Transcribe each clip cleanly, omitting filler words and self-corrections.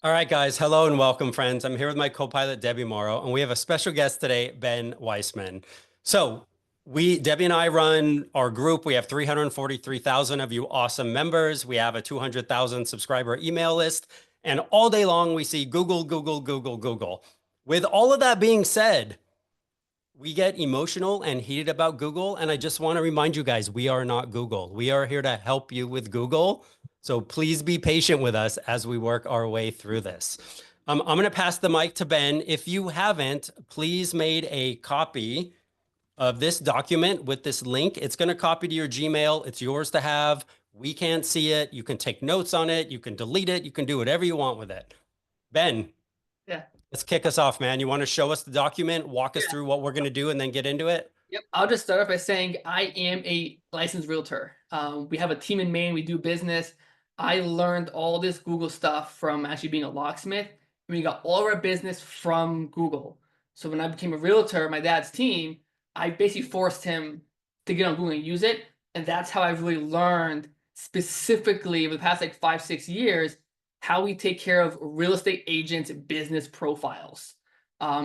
All right, guys. Hello and welcome, friends. I'm here with my co-pilot, Debbie Morrow, and we have a special guest today, Ben Weissman. So Debbie and I run our group. We have 343,000 of you awesome members. We have a 200,000 subscriber email list. And all day long, we see Google, Google, Google, Google. With all of that being said, we get emotional and heated about Google. And I just want to remind you guys, we are not Google. We are here to help you with Google. So please be patient with us as we work our way through this. I'm going to pass the mic to Ben. If you haven't, please made a copy of this document with this link. It's going to copy to your Gmail. It's yours to have. We can't see it. You can take notes on it. You can delete it. You can do whatever you want with it. Ben, Yeah. let's kick us off, man. You want to show us the document, walk us Yeah. through what we're going to do, and then get into it? Yep. I'll just start off by saying I am a licensed realtor. We have a team in Maine. We do business. I learned all this Google stuff from actually being a locksmith. And we got all of our business from Google. So when I became a realtor, my dad's team, I basically forced him to get on Google and use it. And that's how I've really learned specifically over the past like 5-6 years how we take care of real estate agents' business profiles.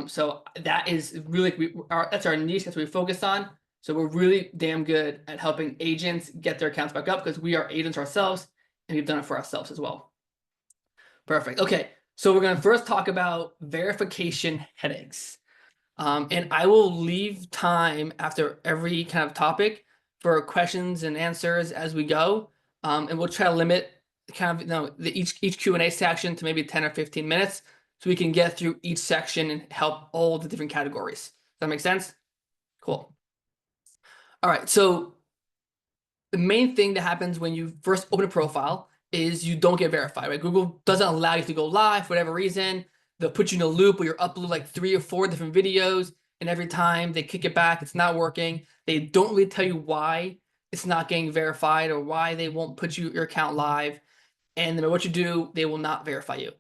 So that is really that's our niche. That's what we focus on. So we're really damn good at helping agents get their accounts back up because we are agents ourselves and we've done it for ourselves as well. Perfect. Okay, so we're gonna first talk about verification headaches, and I will leave time after every kind of topic for questions and answers as we go, and we'll try to limit kind of each Q&A section to maybe 10 or 15 minutes so we can get through each section and help all the different categories. Does that make sense? Cool. All right, so the main thing that happens when you first open a profile is you don't get verified, right? Google doesn't allow you to go live for whatever reason. They'll put you in a loop where you're uploading like 3 or 4 different videos, and every time they kick it back, it's not working. They don't really tell you why it's not getting verified or why they won't put your account live. And no matter what you do, they will not verify you.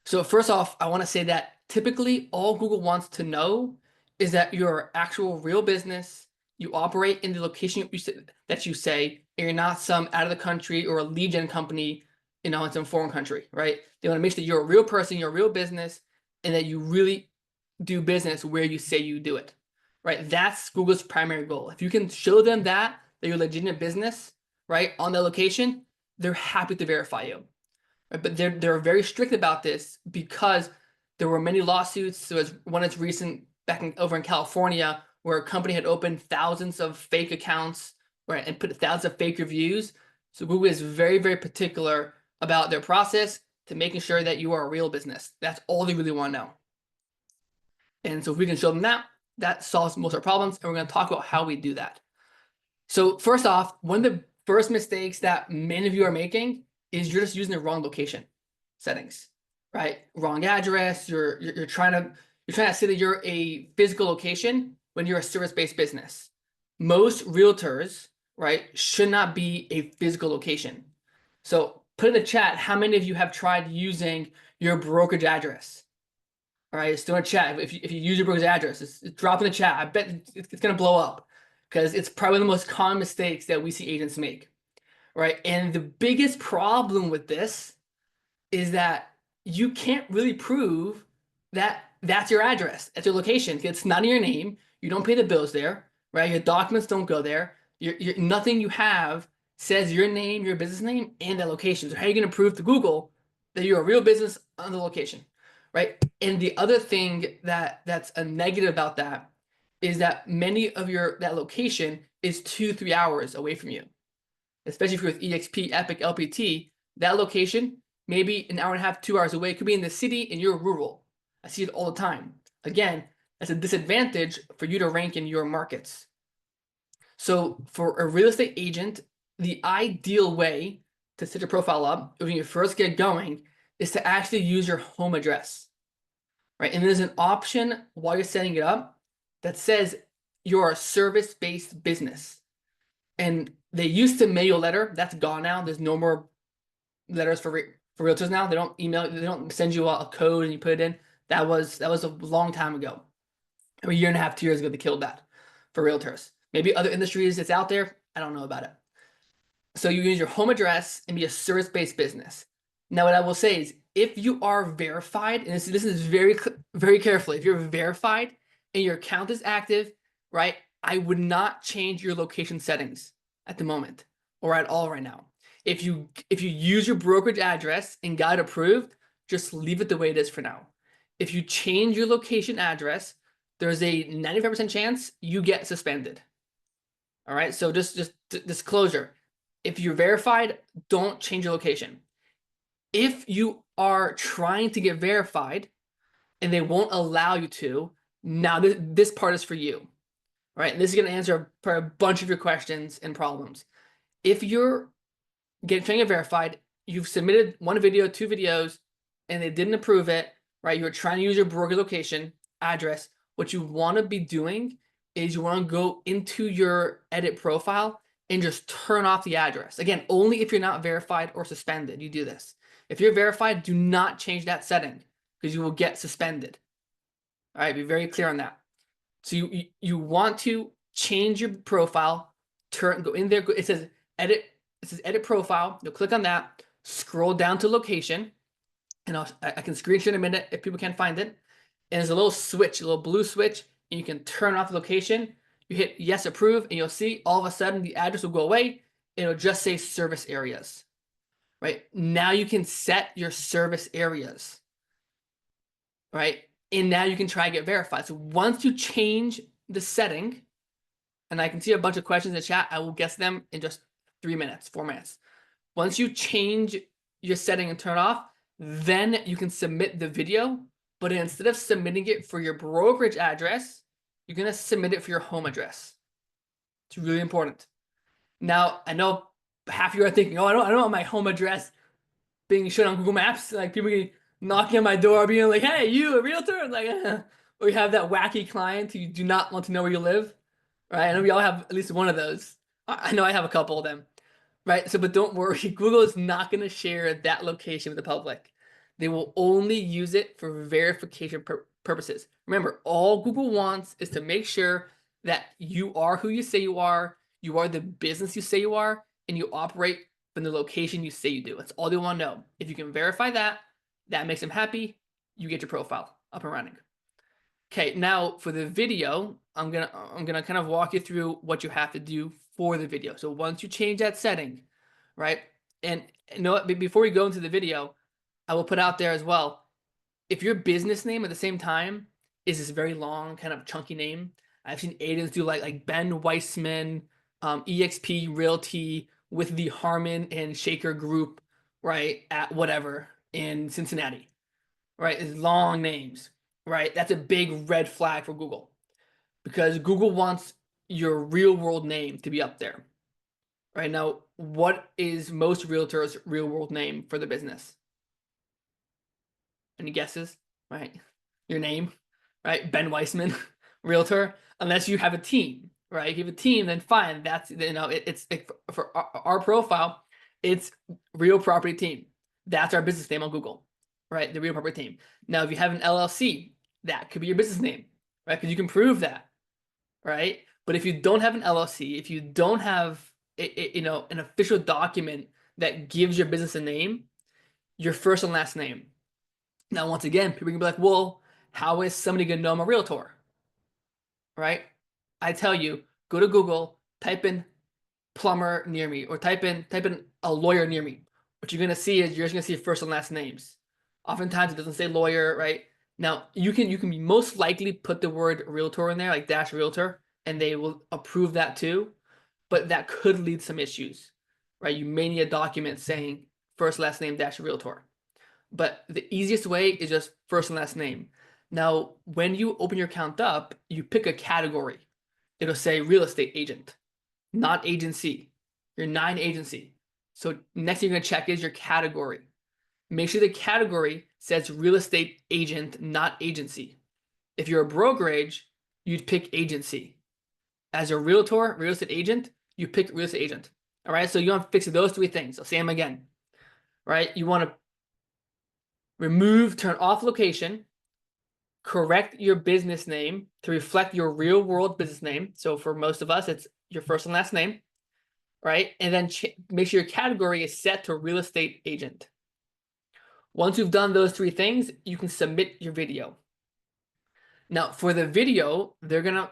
So first off, I want to say that typically all Google wants to know is that you're an actual real business, you operate in the location that you say, and you're not some out of the country or a lead gen company, in some foreign country, right? They want to make sure that you're a real person, you're a real business, and that you really do business where you say you do it, right? That's Google's primary goal. If you can show them that you're a legitimate business, right, on the location, they're happy to verify you. But they're very strict about this because there were many lawsuits. There was one that's recent over in California where a company had opened thousands of fake accounts, right, and put thousands of fake reviews. So Google is very, very particular about their process to making sure that you are a real business. That's all they really want to know. And so if we can show them that, that solves most of our problems. And we're going to talk about how we do that. So first off, one of the first mistakes that many of you are making is you're just using the wrong location settings, right? Wrong address. You're trying to say that you're a physical location when you're a service-based business. Most realtors, right, should not be a physical location. So put in the chat how many of you have tried using your brokerage address. All right, still in chat. If you use your brokerage address, drop in the chat. I bet it's gonna blow up because it's probably the most common mistakes that we see agents make. Right. And the biggest problem with this is that you can't really prove that that's your address, that's your location. It's not in your name. You don't pay the bills there, right? Your documents don't go there. Nothing you have says your name, your business name, and the location. So how are you going to prove to Google that you're a real business on the location, right? And the other thing that's a negative about that is that many of that location is 2-3 hours away from you. Especially if you're with EXP, Epic, LPT, that location, maybe an hour and a half, 2 hours away. It could be in the city and you're rural. I see it all the time. Again, that's a disadvantage for you to rank in your markets. So for a real estate agent, the ideal way to set your profile up when you first get going is to actually use your home address, right? And there's an option while you're setting it up that says you're a service-based business. And they used to mail letter. That's gone now. There's no more letters for realtors now. They don't email. They don't send you a code and you put it in. That was a long time ago. A year and a half, 2 years ago, they killed that for realtors. Maybe other industries it's out there. I don't know about it. So you use your home address and be a service-based business. Now, what I will say is if you are verified, and this is very carefully, if you're verified and your account is active, right? I would not change your location settings at the moment or at all right now. If you use your brokerage address and got it approved, just leave it the way it is for now. If you change your location address, there's a 95% chance you get suspended. All right, so just disclosure. If you're verified, don't change your location. If you are trying to get verified and they won't allow you to, now this part is for you. Right? And this is going to answer a bunch of your questions and problems. If you're trying to get verified, you've submitted 1 video, 2 videos, and they didn't approve it, right? You're trying to use your broker location address. What you want to be doing is you want to go into your edit profile and just turn off the address. Again, only if you're not verified or suspended, you do this. If you're verified, do not change that setting because you will get suspended. All right, be very clear on that. So you want to change your profile, go in there. It says edit profile. You'll click on that. Scroll down to location, and I can screenshot in a minute if people can't find it. And there's a little switch, a little blue switch, and you can turn off the location. You hit yes, approve, and you'll see all of a sudden the address will go away. It'll just say service areas. Right now you can set your service areas. Right. And now you can try to get verified. So once you change the setting, and I can see a bunch of questions in the chat, I will guess them in just 3 minutes, 4 minutes. Once you change your setting and turn it off, then you can submit the video. But instead of submitting it for your brokerage address, you're going to submit it for your home address. It's really important. Now, I know half of you are thinking, oh, I don't want my home address being shown on Google Maps. Like people getting knocking on my door being like, hey, you a realtor? Like, or you have that wacky client who you do not want to know where you live, right? I know we all have at least one of those. I know I have a couple of them, right? So, but don't worry, Google is not going to share that location with the public. They will only use it for verification purposes. Remember, all Google wants is to make sure that you are who you say you are the business you say you are, and you operate from the location you say you do. That's all they want to know. If you can verify that, that makes them happy. You get your profile up and running. Okay, now for the video, I'm gonna kind of walk you through what you have to do for the video. So once you change that setting, right? And you know what? Before we go into the video, I will put out there as well. If your business name at the same time is this very long, kind of chunky name, I've seen agents do like Ben Weissman, EXP Realty with the Harmon and Shaker Group, right, at whatever in Cincinnati, right? It's long names, right? That's a big red flag for Google because Google wants your real world name to be up there. Right now, what is most realtors' real world name for the business? Any guesses? Right? Your name, right? Ben Weissman, realtor, unless you have a team, right? If you have a team, then fine. That's, it's for our profile, it's Real Property Team. That's our business name on Google, right? The Real Property Team. Now, if you have an LLC, that could be your business name, right? Because you can prove that, right? But if you don't have an LLC, if you don't have an official document that gives your business a name, your first and last name. Now, once again, people can be like, well, how is somebody going to know I'm a realtor? Right? I tell you, go to Google, type in plumber near me, or type in a lawyer near me. What you're going to see is you're just going to see first and last names. Oftentimes it doesn't say lawyer, right? Now, you can be most likely put the word realtor in there, like dash realtor, and they will approve that too. But that could lead to some issues, right? You may need a document saying first, last name dash realtor. But the easiest way is just first and last name. Now, when you open your account up, you pick a category. It'll say real estate agent, not agency. You're not an agency. So next thing you're going to check is your category. Make sure the category says real estate agent, not agency. If you're a brokerage, you'd pick agency. As a realtor, real estate agent, you pick real estate agent. All right, so you want to fix those 3 things. I'll say them again. Right, you want to remove, turn off location, correct your business name to reflect your real world business name. So for most of us, it's your first and last name, right? And then make sure your category is set to real estate agent. Once you've done those 3 things, you can submit your video. Now, for the video, they're gonna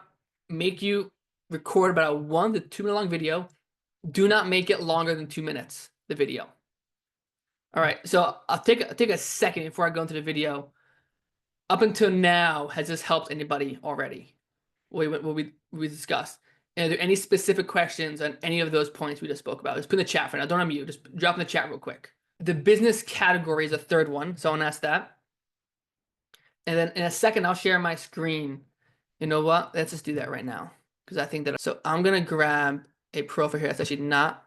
make you record about a 1 to 2 minute long video. Do not make it longer than 2 minutes, the video. All right, so I'll take a second before I go into the video. Up until now, has this helped anybody already? What we discussed. And are there any specific questions on any of those points we just spoke about? Just put in the chat for now. Don't unmute. Just drop in the chat real quick. The business category is a third one, so I want to ask that. And then in a second, I'll share my screen. You know what? Let's just do that right now, because I think that. So I'm gonna grab a profile here that's actually not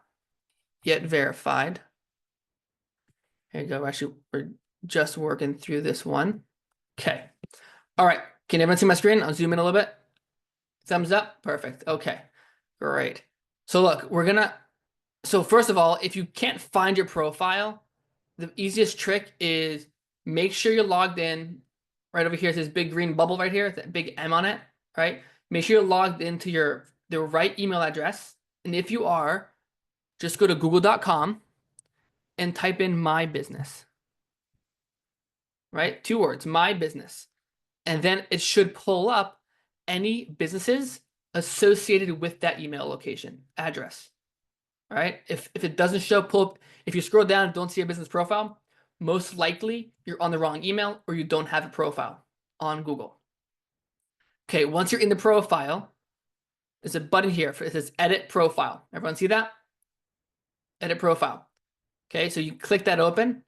yet verified. Here you go. Actually, we're just working through this one. Okay. All right. Can everyone see my screen? I'll zoom in a little bit. Thumbs up. Perfect. Okay. Great. So look, so first of all, if you can't find your profile, the easiest trick is make sure you're logged in. Right over here, it says big green bubble right here, that big M on it, right? Make sure you're logged into the right email address. And if you are, just go to google.com and type in my business. Right? 2 words, my business. And then it should pull up any businesses associated with that email location address. All right. If it doesn't show, pull up. If you scroll down and don't see a business profile, most likely you're on the wrong email or you don't have a profile on Google. Okay. Once you're in the profile, there's a button here. It says edit profile. Everyone see that? Edit profile. Okay. So you click that open.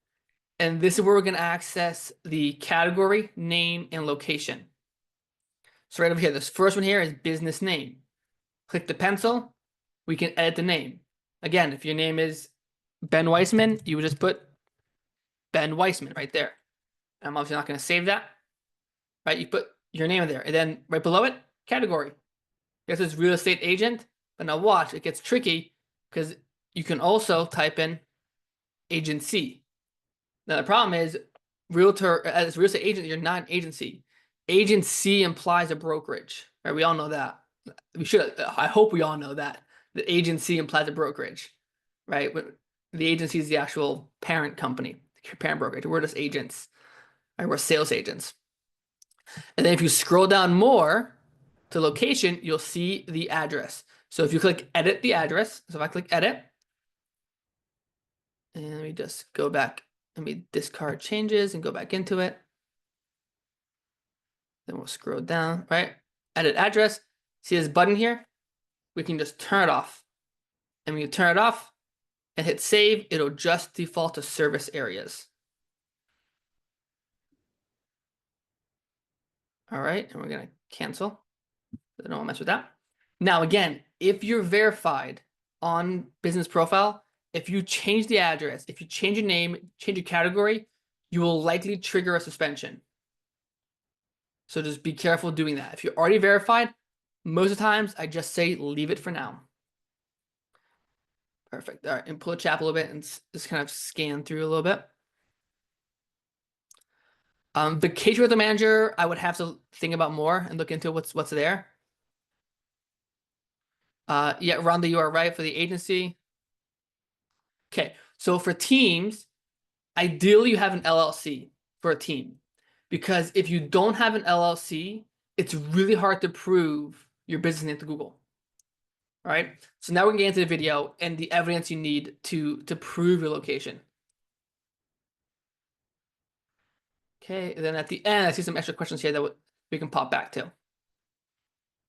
And this is where we're going to access the category, name, and location. So right over here, this first one here is business name. Click the pencil. We can edit the name. Again, if your name is Ben Weissman, you would just put Ben Weissman right there. I'm obviously not going to save that. Right? You put your name in there. And then right below it, category. This is real estate agent. But now watch, it gets tricky because you can also type in agency. Now the problem is, realtor, as a real estate agent, you're not an agency. Agency implies a brokerage, right? We all know that. I hope we all know that. The agency implies a brokerage, right? The agency is the actual parent company, parent brokerage. We're just agents, right? We're sales agents. And then if you scroll down more to location, you'll see the address. So if you click edit the address, so if I click edit, and let me just go back. Let me discard changes and go back into it. Then we'll scroll down, right? Edit address. See this button here? We can just turn it off. And when you turn it off and hit save, it'll just default to service areas. All right, and we're gonna cancel. I don't want to mess with that. Now again, if you're verified on business profile, if you change the address, if you change your name, change your category, you will likely trigger a suspension. So just be careful doing that. If you're already verified, most of the times I just say leave it for now. Perfect. All right, and pull the chat a little bit and just kind of scan through a little bit. Vacation rental manager, I would have to think about more and look into what's there. Yeah, Rhonda, you are right for the agency. Okay, so for teams, ideally you have an LLC for a team, because if you don't have an LLC, it's really hard to prove your business name to Google. All right, so now we're gonna get into the video and the evidence you need to prove your location. Okay, and then at the end, I see some extra questions here that we can pop back to.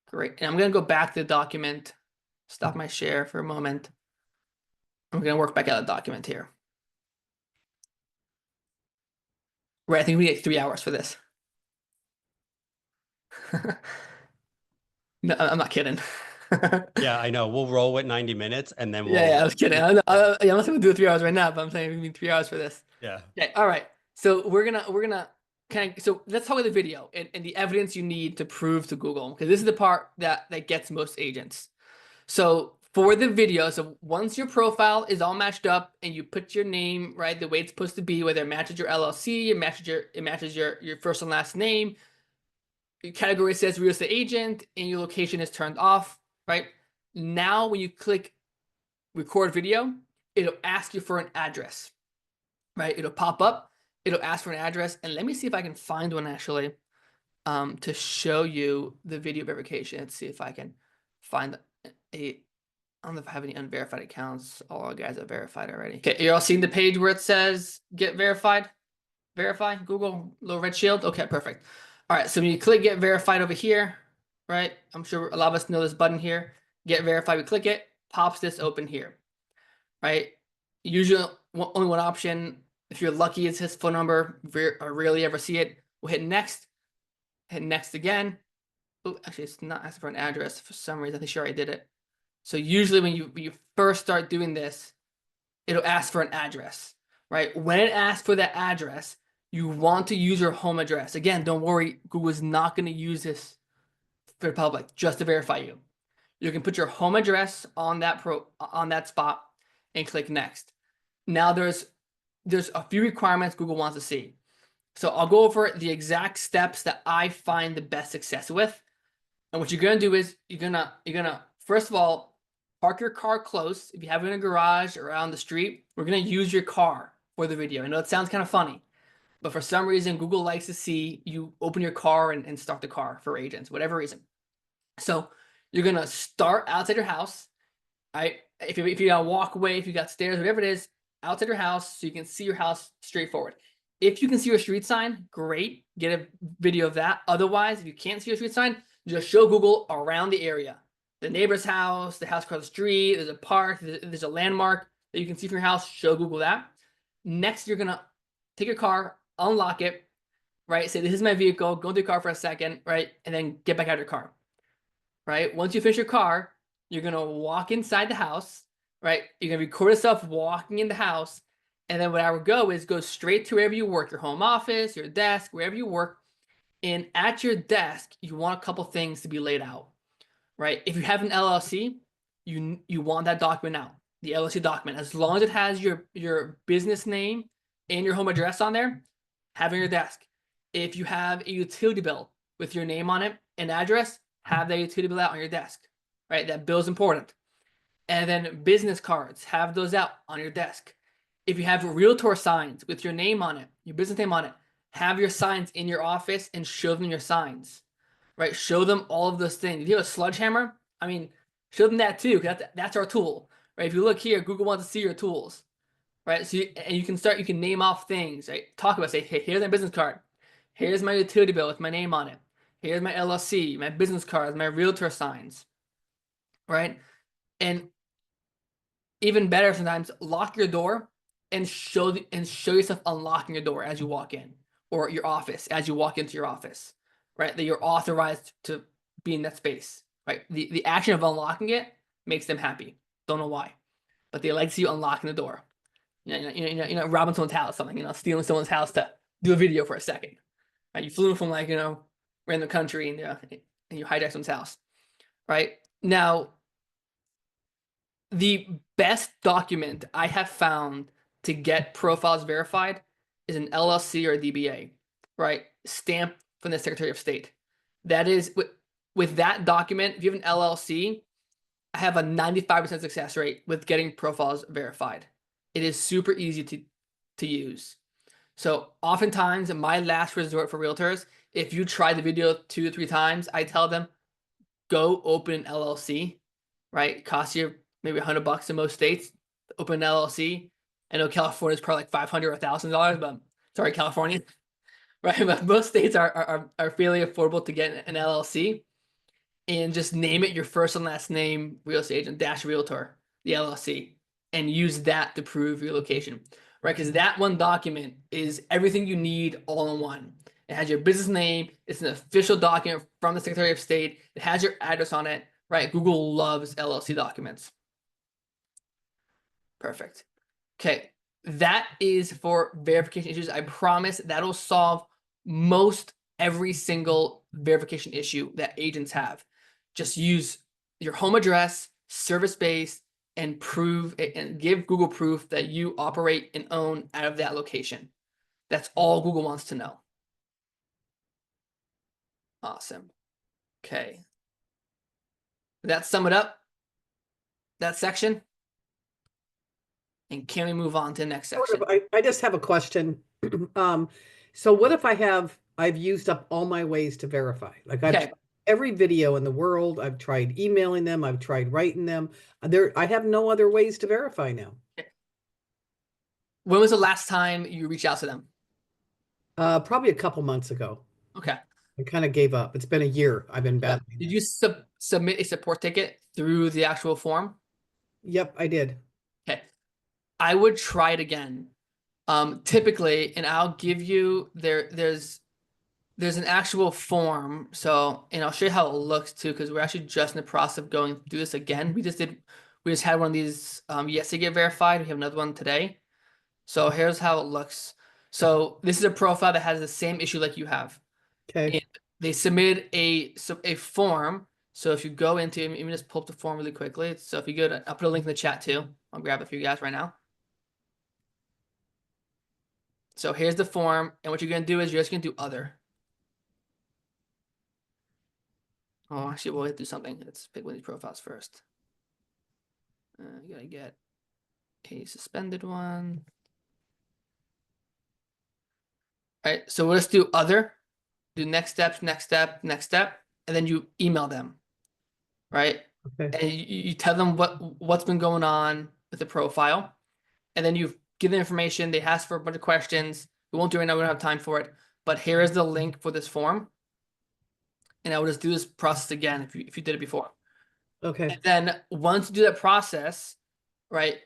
Great, and I'm gonna go back to the document, stop my share for a moment. I'm gonna work back out the document here. Right, I think we get 3 hours for this. No, I'm not kidding. Yeah, I know. We'll roll with 90 minutes and then we'll. Yeah, I was kidding. I'm not gonna do 3 hours right now, but I'm saying we need 3 hours for this. Yeah. Okay, all right. So we're gonna kind of, so let's talk about the video and the evidence you need to prove to Google, because this is the part that gets most agents. So for the video, so once your profile is all matched up and you put your name right the way it's supposed to be, whether it matches your LLC, it matches your first and last name, your category says real estate agent, and your location is turned off, right? Now when you click record video, it'll ask you for an address, right? It'll pop up. it'll ask for an address. And let me see if I can find one actually to show you the video verification. Let's see if I can find a, I don't know if I have any unverified accounts. All our guys are verified already. Okay, you're all seeing the page where it says get verified? Verify, Google, little red shield. Okay, perfect. All right, so when you click get verified over here, right? I'm sure a lot of us know this button here. Get verified, we click it, pops this open here, right? Usually only one option. If you're lucky, it's his phone number. I rarely ever see it. We'll hit next again. Oh, actually, it's not asking for an address for some reason. I think sure I did it. So usually when you first start doing this, it'll ask for an address, right? When it asks for that address, you want to use your home address. Again, don't worry, Google is not going to use this for the public, just to verify you. You can put your home address on that spot and click next. Now there's a few requirements Google wants to see. So I'll go over the exact steps that I find the best success with. And what you're gonna do is you're gonna first of all park your car close. If you have it in a garage or out on the street, we're gonna use your car for the video. I know it sounds kind of funny, but for some reason Google likes to see you open your car and start the car for agents, whatever reason. So you're gonna start outside your house. If you got a walkway, if you got stairs, whatever it is, outside your house so you can see your house straightforward. If you can see your street sign, great, get a video of that. Otherwise, if you can't see your street sign, just show Google around the area. The neighbor's house, the house across the street, there's a park, there's a landmark that you can see from your house, show Google that. Next, you're gonna take your car, unlock it, right? Say, this is my vehicle, go into your car for a second, right? And then get back out of your car, right? Once you finish your car, you're gonna walk inside the house, right? You're gonna record yourself walking in the house. And then what I would go is go straight to wherever you work, your home office, your desk, wherever you work. And at your desk, you want a couple things to be laid out, right? If you have an LLC, you want that document out, the LLC document. As long as it has your business name and your home address on there, have it on your desk. If you have a utility bill with your name on it and address, have that utility bill out on your desk, right? That bill is important. And then business cards, have those out on your desk. If you have realtor signs with your name on it, your business name on it, have your signs in your office and show them your signs, right? Show them all of those things. If you have a sledgehammer, I mean, show them that too, because that's our tool, right? If you look here, Google wants to see your tools, right? So you can name off things, right? Talk about, say, hey, here's my business card. Here's my utility bill with my name on it. Here's my LLC, my business cards, my realtor signs, right? And even better sometimes, lock your door and show yourself unlocking your door as you walk in, or your office as you walk into your office, right? That you're authorized to be in that space, right? The action of unlocking it makes them happy. Don't know why, but they like to see you unlocking the door. Robbing someone's house, something, stealing someone's house to do a video for a second. Right? You flew from random country and you hijacked someone's house, right? Now, the best document I have found to get profiles verified is an LLC or a DBA, right? Stamped from the Secretary of State. That is, with that document, if you have an LLC, I have a 95% success rate with getting profiles verified. It is super easy to use. So oftentimes, my last resort for realtors, if you try the video 2 to 3 times, I tell them, go open an LLC, right? It costs you maybe $100 in most states, open an LLC. I know California is probably like $500 or $1,000, but sorry, California, right? But most states are fairly affordable to get an LLC, and just name it your first and last name, real estate agent dash realtor, the LLC, and use that to prove your location, right? Because that one document is everything you need all in one. It has your business name. It's an official document from the Secretary of State. It has your address on it, right? Google loves LLC documents. Perfect. Okay, that is for verification issues. I promise that'll solve most every single verification issue that agents have. Just use your home address, service base, and prove and give Google proof that you operate and own out of that location. That's all Google wants to know. Awesome. Okay. Did that sum it up? That section? And can we move on to the next section? I just have a question. Um, so what if I've used up all my ways to verify? Like I've Okay. tried every video in the world, I've tried emailing them, I've tried writing them. I have no other ways to verify now. When was the last time you reached out to them? Probably a couple months ago. Okay. I kind of gave up. It's been a year I've been Yeah. battling Did this. you submit a support ticket through the actual form? Yep, I did. Okay. I would try it again. Typically, and I'll give you there's an actual form. So, and I'll show you how it looks too, because we're actually just in the process of going through this again. We just had one of these yesterday get verified. We have another one today. So here's how it looks. So this is a profile that has the same issue like you have. Okay. And they submitted a form. So if you go into, let me just pull up the form really quickly. So if you go to, I'll put a link in the chat too. I'll grab it for you guys right now. So here's the form, and what you're gonna do is you're just gonna do other. Oh, actually, we'll do something. Let's pick one of these profiles first. You gotta get a suspended one. All right, so we'll just do other, do next steps, next step, next step, and then you email them, right? Okay. And you tell them what's been going on with the profile, and then you give them information. They ask for a bunch of questions. We won't do it right now. We don't have time for it. But here is the link for this form, and I will just do this process again if you did it before. Okay. And then once you do that process, right,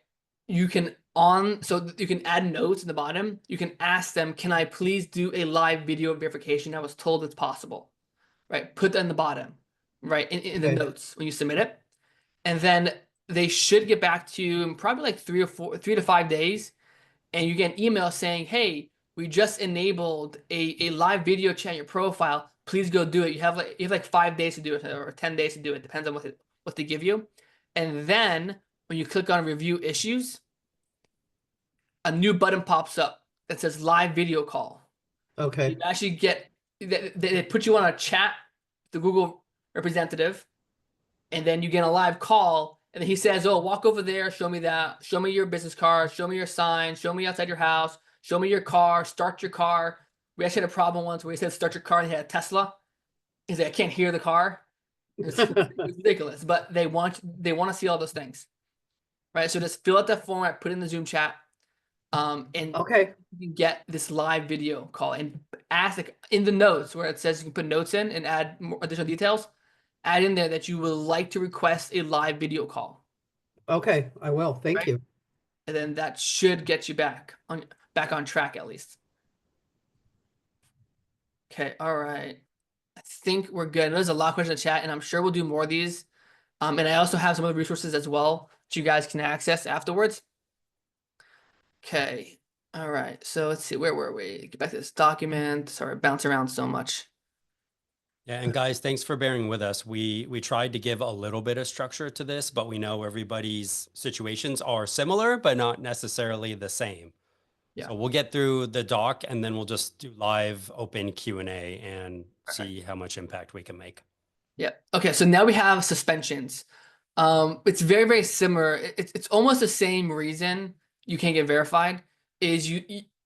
you can you can add notes in the bottom. You can ask them, can I please do a live video verification? I was told it's possible, right? Put that in the bottom, right, in the Okay. notes when you submit it. And then they should get back to you in probably like 3 to 5 days. And you get an email saying, hey, we just enabled a live video chat in your profile. Please go do it. You have like 5 days to do it or 10 days to do it. Depends on what they give you. And then when you click on review issues, a new button pops up that says live video call. Okay. You actually get they put you on a chat, the Google representative, and then you get a live call, and then he says, oh, walk over there, show me that, show me your business card, show me your sign, show me outside your house, show me your car, start your car. We actually had a problem once where he said start your car and he had a Tesla. He's like, I can't hear the car. It's ridiculous, but they want to see all those things, right? So just fill out that form, put it in the Zoom chat, and Okay. you can get this live video call and ask, like, in the notes where it says you can put notes in and add more additional details, add in there that you would like to request a live video call, Okay. I will. Thank right? you. And then that should get you back on track at least. Okay, all right. I think we're good. There's a lot of questions in the chat, and I'm sure we'll do more of these. And I also have some other resources as well that you guys can access afterwards. Okay, all right. So let's see, where were we? Get back to this document. Sorry, bounce around so much. Yeah, and guys, thanks for bearing with us. We tried to give a little bit of structure to this, but we know everybody's situations are similar, but not necessarily the same. Yeah. So we'll get through the doc and then we'll just do live open Q&A and Okay. see how much impact we can make. Yeah. Okay, so now we have suspensions. It's very, very similar. It's almost the same reason you can't get verified is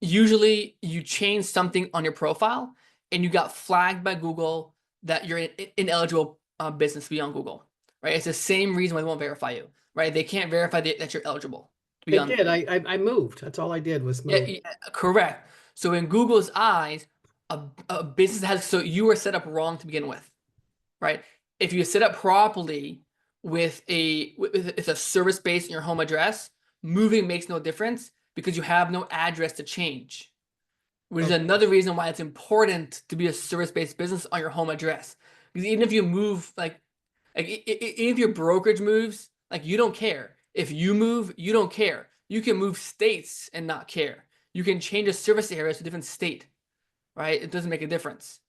usually you change something on your profile and you got flagged by Google that you're an ineligible business to be on Google, right? It's the same reason why they won't verify you, right? They can't verify that you're eligible to be It on. did. I moved. That's all I did was Yeah, move. yeah, correct. So in Google's eyes, a business has, so you were set up wrong to begin with, right? If you set up properly with it's a service base in your home address, moving makes no difference because you have no address to change, which is Okay. another reason why it's important to be a service-based business on your home address. Because even if you move, even if your brokerage moves, like, you don't care. If you move, you don't care. You can move states and not care. You can change a service area to a different state, right? It doesn't make a difference.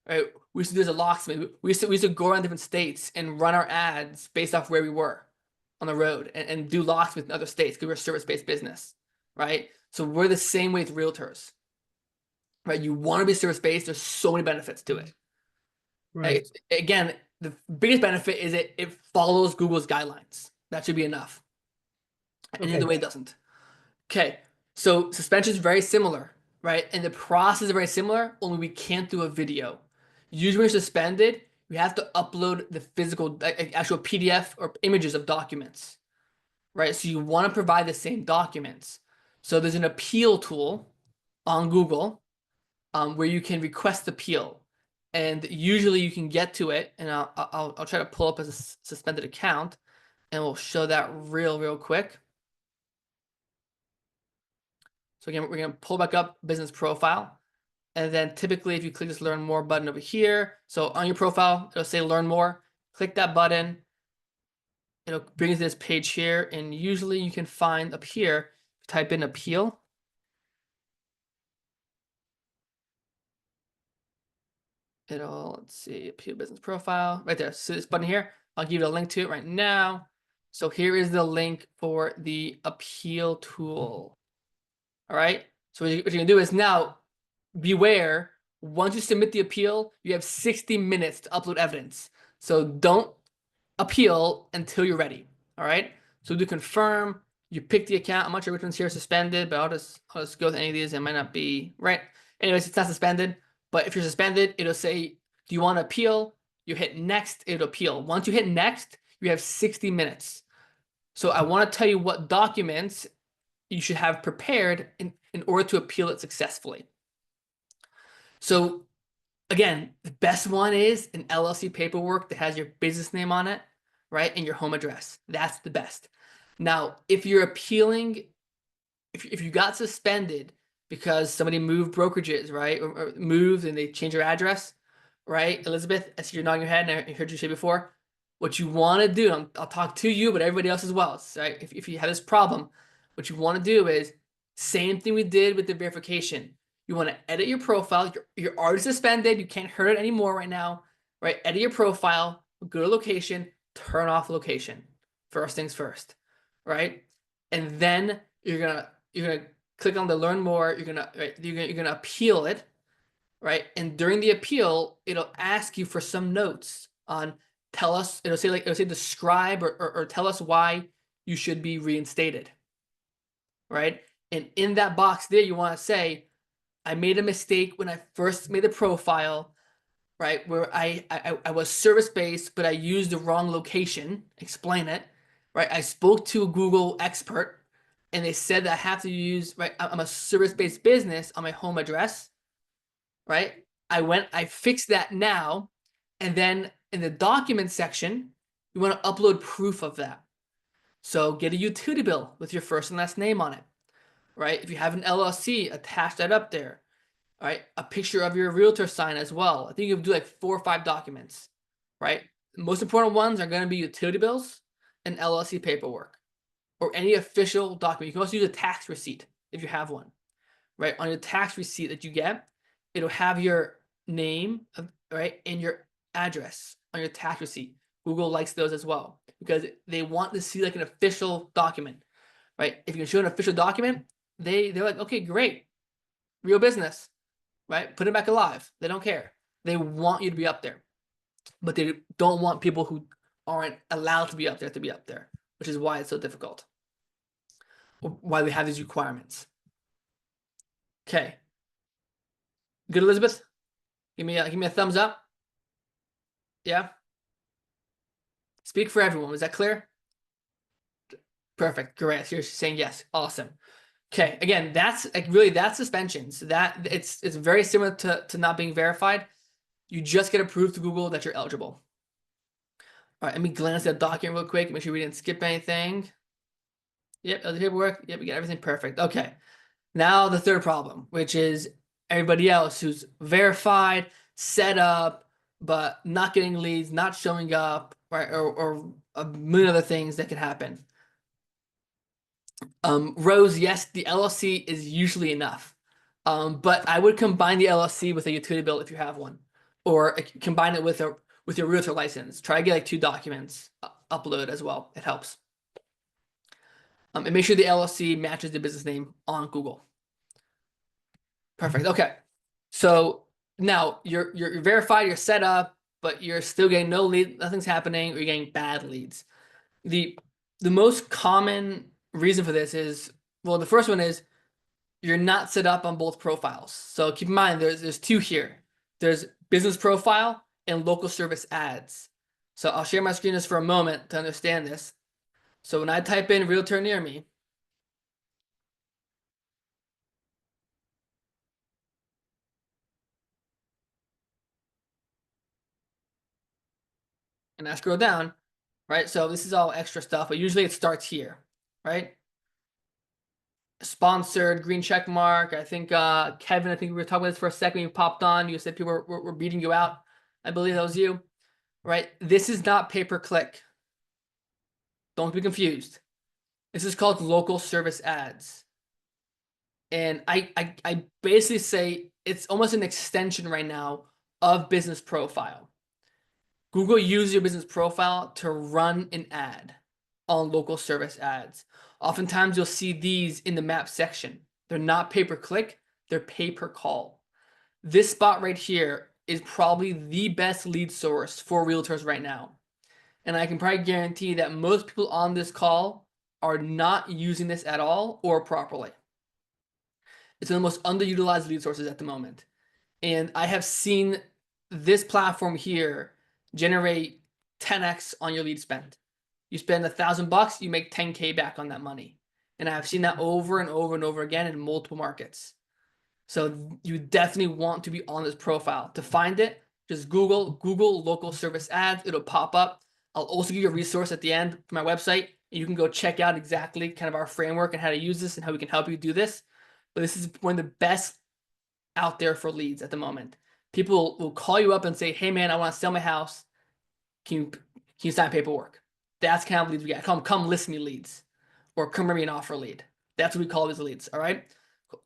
Right? We used to do as a locksmith. We used to go around different states and run our ads based off where we were on the road and do locksmith in other states because we're a service-based business, right? So we're the same way with realtors, right? You want to be service-based. There's so many benefits to it. Right. Again, the biggest benefit is it follows Google's guidelines. That should be enough. And Okay. either way, it doesn't. Okay, so suspension is very similar, right? And the process is very similar, only we can't do a video. Usually when you're suspended, you have to upload the physical, actual PDF or images of documents, right? So you want to provide the same documents. So there's an appeal tool on Google where you can request appeal. And usually you can get to it, and I'll try to pull up as a suspended account, and we'll show that real quick. So again, we're going to pull back up business profile. And then typically if you click this learn more button over here, so on your profile, it'll say learn more, click that button. It'll bring you to this page here. And usually you can find up here, type in appeal. Let's see, appeal business profile right there. So this button here, I'll give you a link to it right now. So here is the link for the appeal tool. All right. So what you're gonna do is now beware, once you submit the appeal, you have 60 minutes to upload evidence. So don't appeal until you're ready. All right. So do confirm, you pick the account. I'm not sure which one's here suspended, but I'll just go with any of these. It might not be right. Anyways, it's not suspended. But if you're suspended, it'll say, do you want to appeal? You hit next, it'll appeal. Once you hit next, you have 60 minutes. So I want to tell you what documents you should have prepared in order to appeal it successfully. So again, the best one is an LLC paperwork that has your business name on it, right? And your home address. That's the best. Now, if you're appealing, if you got suspended because somebody moved brokerages, right? Or moved and they changed your address, right? Elizabeth, I see you're nodding your head, and I heard you say before, what you want to do, and I'll talk to you, but everybody else as well, right? If you have this problem, what you want to do is same thing we did with the verification. You want to edit your profile. You're already suspended. You can't hurt it anymore right now, right? Edit your profile, go to location, turn off location. First things first, right? And then you're gonna click on the learn more. You're gonna appeal it, right? And during the appeal, it'll ask you for some notes on it'll say describe or tell us why you should be reinstated, right? And in that box there, you want to say, I made a mistake when I first made the profile, right? Where I was service-based, but I used the wrong location. Explain it, right? I spoke to a Google expert and they said that I have to use, right? I'm a service-based business on my home address, right? I fixed that now. And then in the document section, you want to upload proof of that. So get a utility bill with your first and last name on it, right? If you have an LLC, attach that up there, right? A picture of your realtor sign as well. I think you can do like 4 or 5 documents, right? The most important ones are going to be utility bills and LLC paperwork or any official document. You can also use a tax receipt if you have one, right? On your tax receipt that you get, it'll have your name, right, and your address on your tax receipt. Google likes those as well because they want to see like an official document, right? If you can show an official document, they're like, okay, great, real business, right? Put it back alive. They don't care. They want you to be up there, but they don't want people who aren't allowed to be up there, which is why it's so difficult. Why we have these requirements. Okay. Good, Elizabeth? Give me a thumbs up. Yeah. Speak for everyone. Is that clear? Perfect. Great. You're saying yes. Awesome. Okay. Again, that's suspensions. That it's very similar to not being verified. You just get approved to Google that you're eligible. All right. Let me glance at the document real quick. Make sure we didn't skip anything. Yep. Other paperwork. Yep. We got everything perfect. Okay. Now the third problem, which is everybody else who's verified, set up, but not getting leads, not showing up, right? Or a million other things that can happen. Rose, yes, the LLC is usually enough. But I would combine the LLC with a utility bill if you have one, or combine it with your realtor license. Try to get like 2 documents upload as well. It helps. And make sure the LLC matches the business name on Google. Perfect. Okay. So now you're verified, you're set up, but you're still getting no lead, nothing's happening, or you're getting bad leads. The most common reason for this is, well, the first one is you're not set up on both profiles. So keep in mind, there's two here. There's business profile and local service ads. So I'll share my screen just for a moment to understand this. So when I type in realtor near me, and I scroll down, right? So this is all extra stuff, but usually it starts here, right? Sponsored, green check mark. I think Kevin, I think we were talking about this for a second. You popped on. You said people were beating you out. I believe that was you, right? This is not pay-per-click. Don't be confused. This is called local service ads. And I basically say it's almost an extension right now of business profile. Google uses your business profile to run an ad on local service ads. Oftentimes you'll see these in the map section. They're not pay-per-click, they're pay-per-call. This spot right here is probably the best lead source for realtors right now. And I can probably guarantee that most people on this call are not using this at all or properly. It's one of the most underutilized lead sources at the moment. And I have seen this platform here generate 10x on your lead spend. You spend $1,000, you make 10K back on that money. And I've seen that over and over and over again in multiple markets. So you definitely want to be on this profile. To find it, just Google local service ads. It'll pop up. I'll also give you a resource at the end for my website. And you can go check out exactly kind of our framework and how to use this and how we can help you do this. But this is one of the best out there for leads at the moment. People will call you up and say, hey man, I want to sell my house. Can you sign paperwork? That's kind of leads we get. Come list me leads, or come bring me an offer lead. That's what we call these leads. All right.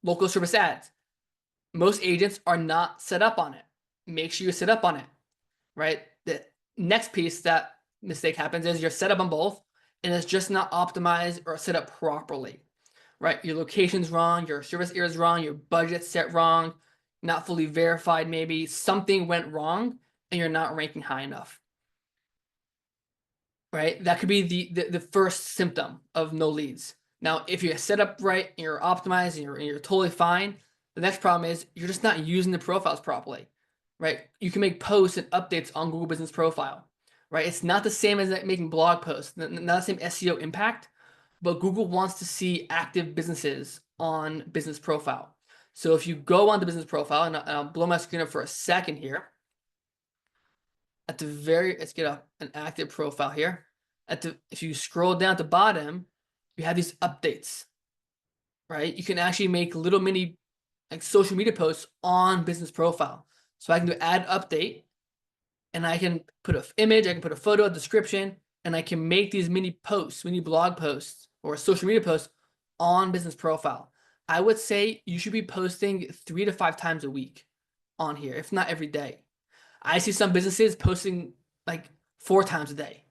Local service ads. Most agents are not set up on it. Make sure you're set up on it. Right. The next piece that mistake happens is you're set up on both, and it's just not optimized or set up properly. Right. Your location's wrong. Your service area is wrong. Your budget's set wrong. Not fully verified. Maybe something went wrong, and you're not ranking high enough. Right? That could be the first symptom of no leads. Now, if you're set up right and you're optimized and you're totally fine, the next problem is you're just not using the profiles properly, right? You can make posts and updates on Google Business Profile, right? It's not the same as making blog posts, not the same SEO impact, but Google wants to see active businesses on Business Profile. So if you go on the Business Profile, and I'll blow my screen up for a second here, at the very, let's get an active profile here. If you scroll down to the bottom, you have these updates, right? You can actually make little mini like social media posts on Business Profile. So I can do add update, and I can put an image, I can put a photo, a description, and I can make these mini posts, mini blog posts, or social media posts on Business Profile. I would say you should be posting 3 to 5 times a week on here, if not every day. I see some businesses posting like 4 times a day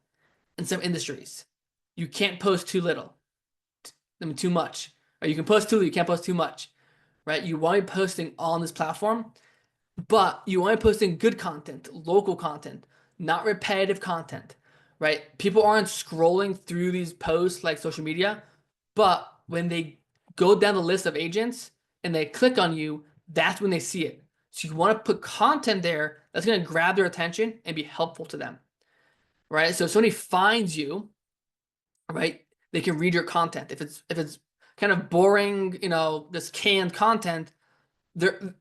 in some industries. You can't post too little. I mean, too much. Or you can post too little, you can't post too much, right? You want to be posting on this platform, but you want to be posting good content, local content, not repetitive content, right? People aren't scrolling through these posts like social media, but when they go down the list of agents and they click on you, that's when they see it. So you want to put content there that's going to grab their attention and be helpful to them, right? So if somebody finds you, right, they can read your content. If it's kind of boring, this canned content, they're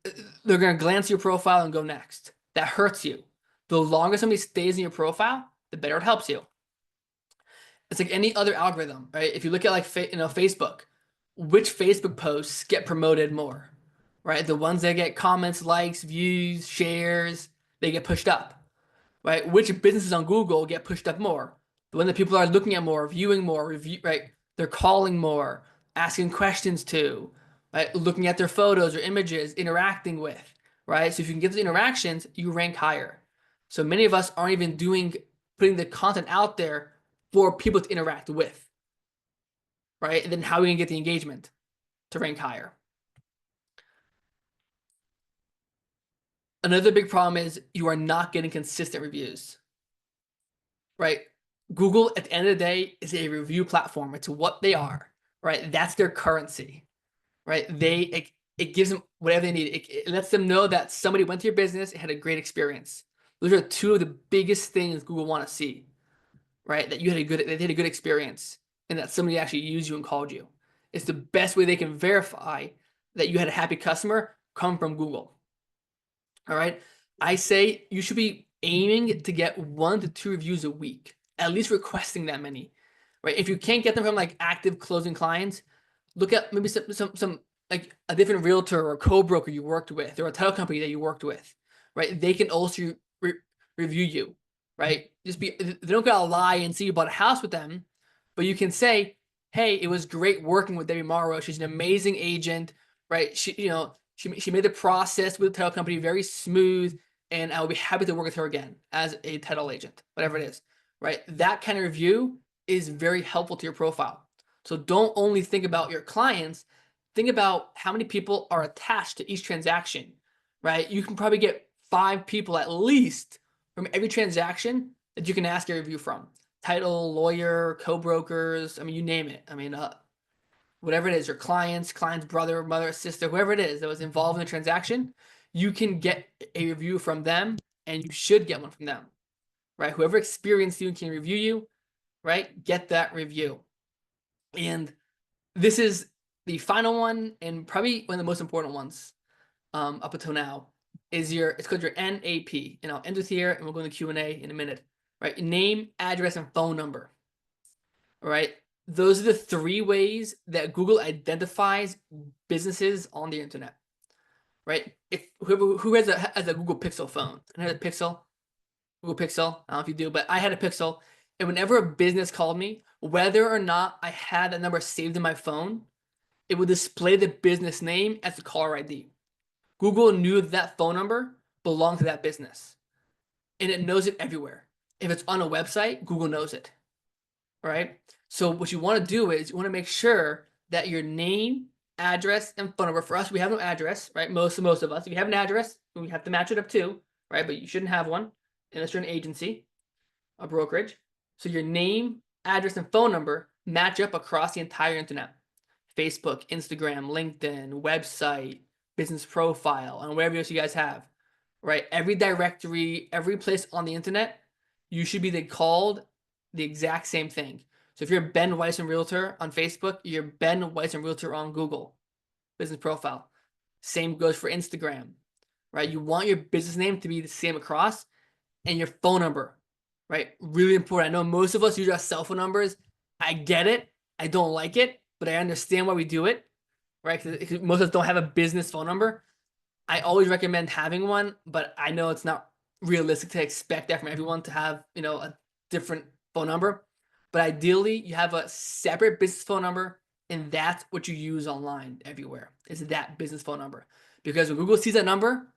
going to glance your profile and go next. That hurts you. The longer somebody stays in your profile, the better it helps you. It's like any other algorithm, right? If you look at like Facebook, which Facebook posts get promoted more? Right? The ones that get comments, likes, views, shares, they get pushed up, right? Which businesses on Google get pushed up more? The one that people are looking at more, viewing more, right? They're calling more, asking questions to, right? Looking at their photos or images, interacting with, right? So if you can get those interactions, you rank higher. So many of us aren't even putting the content out there for people to interact with, right? And then how are we gonna get the engagement to rank higher? Another big problem is you are not getting consistent reviews, right? Google, at the end of the day, is a review platform. It's what they are, right? That's their currency, right? It gives them whatever they need. It lets them know that somebody went to your business and had a great experience. Those are two of the biggest things Google want to see, right? That they had a good experience and that somebody actually used you and called you. It's the best way they can verify that you had a happy customer come from Google. All right. I say you should be aiming to get 1 to 2 reviews a week, at least requesting that many, right? If you can't get them from like active closing clients, look at maybe some like a different realtor or co-broker you worked with or a title company that you worked with, right? They can also review you, right? They don't gotta lie and say you bought a house with them, but you can say, hey, it was great working with Debbie Morrow. She's an amazing agent, right? She made the process with the title company very smooth, and I will be happy to work with her again as a title agent, whatever it is, right? That kind of review is very helpful to your profile. So don't only think about your clients, think about how many people are attached to each transaction, right? You can probably get 5 people at least from every transaction that you can ask a review from. Title, lawyer, co-brokers, I mean, you name it. I mean, whatever it is, your client's brother, mother, sister, whoever it is that was involved in the transaction, you can get a review from them, and you should get one from them, right? Whoever experienced you and can review you, right? Get that review. And this is the final one, and probably one of the most important ones up until now, it's called your NAP. And I'll end with here, and we'll go into Q&A in a minute, right? Name, address, and phone number, all right? Those are the 3 ways that Google identifies businesses on the internet, right? If who has a Google Pixel phone, and has a Google Pixel, I don't know if you do, but I had a Pixel, and whenever a business called me, whether or not I had that number saved in my phone, it would display the business name as the caller ID. Google knew that phone number belonged to that business, and it knows it everywhere. If it's on a website, Google knows it, right? So what you want to do is you want to make sure that your name, address, and phone number. For us, we have no address, right? Most of us, if you have an address, we have to match it up too, right? But you shouldn't have one unless you're an agency, a brokerage. So your name, address, and phone number match up across the entire internet. Facebook, Instagram, LinkedIn, website, business profile, and whatever else you guys have, right? Every directory, every place on the internet, you should be called the exact same thing. So if you're Ben Weissman Realtor on Facebook, you're Ben Weissman Realtor on Google business profile. Same goes for Instagram, right? You want your business name to be the same across, and your phone number, right? Really important. I know most of us use our cell phone numbers. I get it. I don't like it, but I understand why we do it, right? Because most of us don't have a business phone number. I always recommend having one, but I know it's not realistic to expect that from everyone to have, a different phone number. But ideally, you have a separate business phone number, and that's what you use online everywhere, is that business phone number. Because when Google sees that number,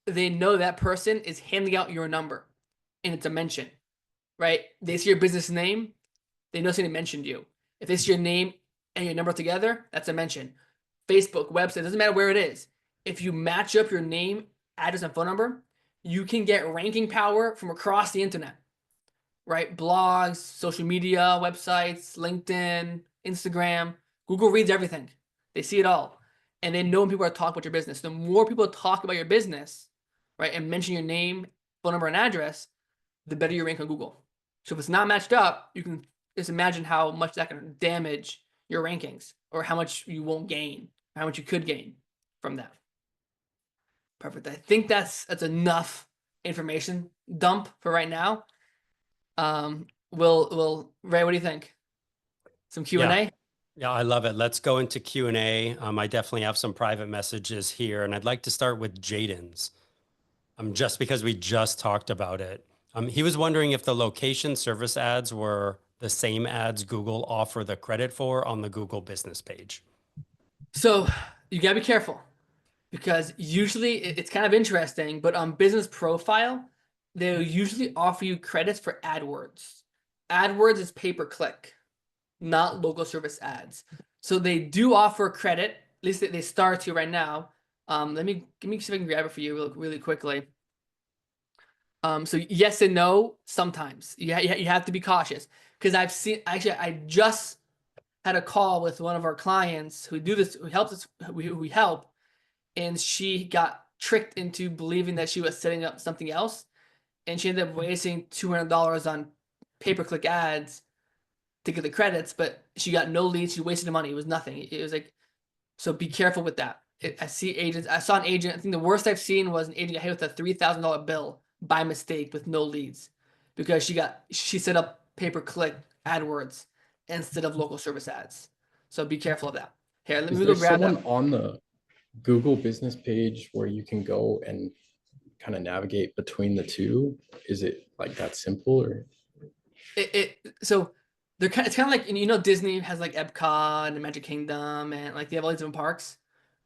they know that person is handing out your number, and it's a mention, right? They see your business name, they know somebody mentioned you. If they see your name and your number together, that's a mention. Facebook, website, doesn't matter where it is. If you match up your name, address, and phone number, you can get ranking power from across the internet, right? Blogs, social media, websites, LinkedIn, Instagram. Google reads everything. They see it all. And they know when people are talking about your business. The more people talk about your business, right, and mention your name, phone number, and address, the better you rank on Google. So if it's not matched up, you can just imagine how much that can damage your rankings, or how much you won't gain, or how much you could gain from that. Perfect. I think that's enough information dump for right now. Ray, what do you think? Some Q&A? Yeah, I love it. Let's go into Q&A. I definitely have some private messages here, and I'd like to start with Jaden's, just because we just talked about it. He was wondering if the location service ads were the same ads Google offer the credit for on the Google business page. So you gotta be careful, because usually it's kind of interesting, but on business profile, they'll usually offer you credits for AdWords. AdWords is pay-per-click, not local service ads. So they do offer credit, at least they start to right now. Let me see if I can grab it for you really quickly. So yes and no, sometimes. You have to be cautious, because I've seen, actually, I just had a call with one of our clients who do this, who helps us, who we help, and she got tricked into believing that she was setting up something else, and she ended up wasting $200 on pay-per-click ads to get the credits, but she got no leads. She wasted the money. It was nothing. It was like, so be careful with that. I see agents. I saw an agent. I think the worst I've seen was an agent get hit with a $3,000 bill by mistake with no leads because she set up pay-per-click AdWords instead of local service ads. So be careful of that. Here, let Is me there go grab someone that. on the Google business page where you can go and kind of navigate between the two? Is it like that simple or? So they're kind. It's kind of like, you know, Disney has like Epcot and Magic Kingdom, and like they have all these different parks,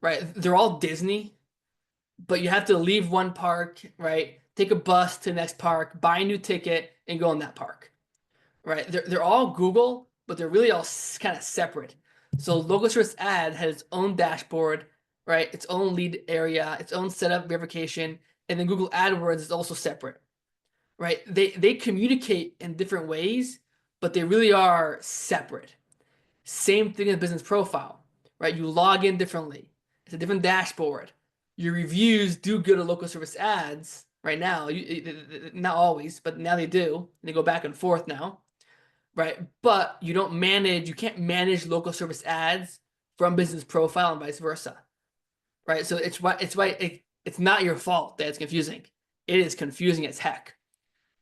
right? They're all Disney, but you have to leave one park, right? Take a bus to the next park, buy a new ticket, and go in that park, right? They're all Google, but they're really all kind of separate. So local service ad has its own dashboard, right? Its own lead area, its own setup verification, and then Google AdWords is also separate, right? They communicate in different ways, but they really are separate. Same thing as business profile, right? You log in differently. It's a different dashboard. Your reviews do go to local service ads right now. Not always, but now they do. They go back and forth now, right? But you don't manage. You can't manage local service ads from business profile and vice versa, right? So it's it's not your fault that it's confusing. It is confusing as heck.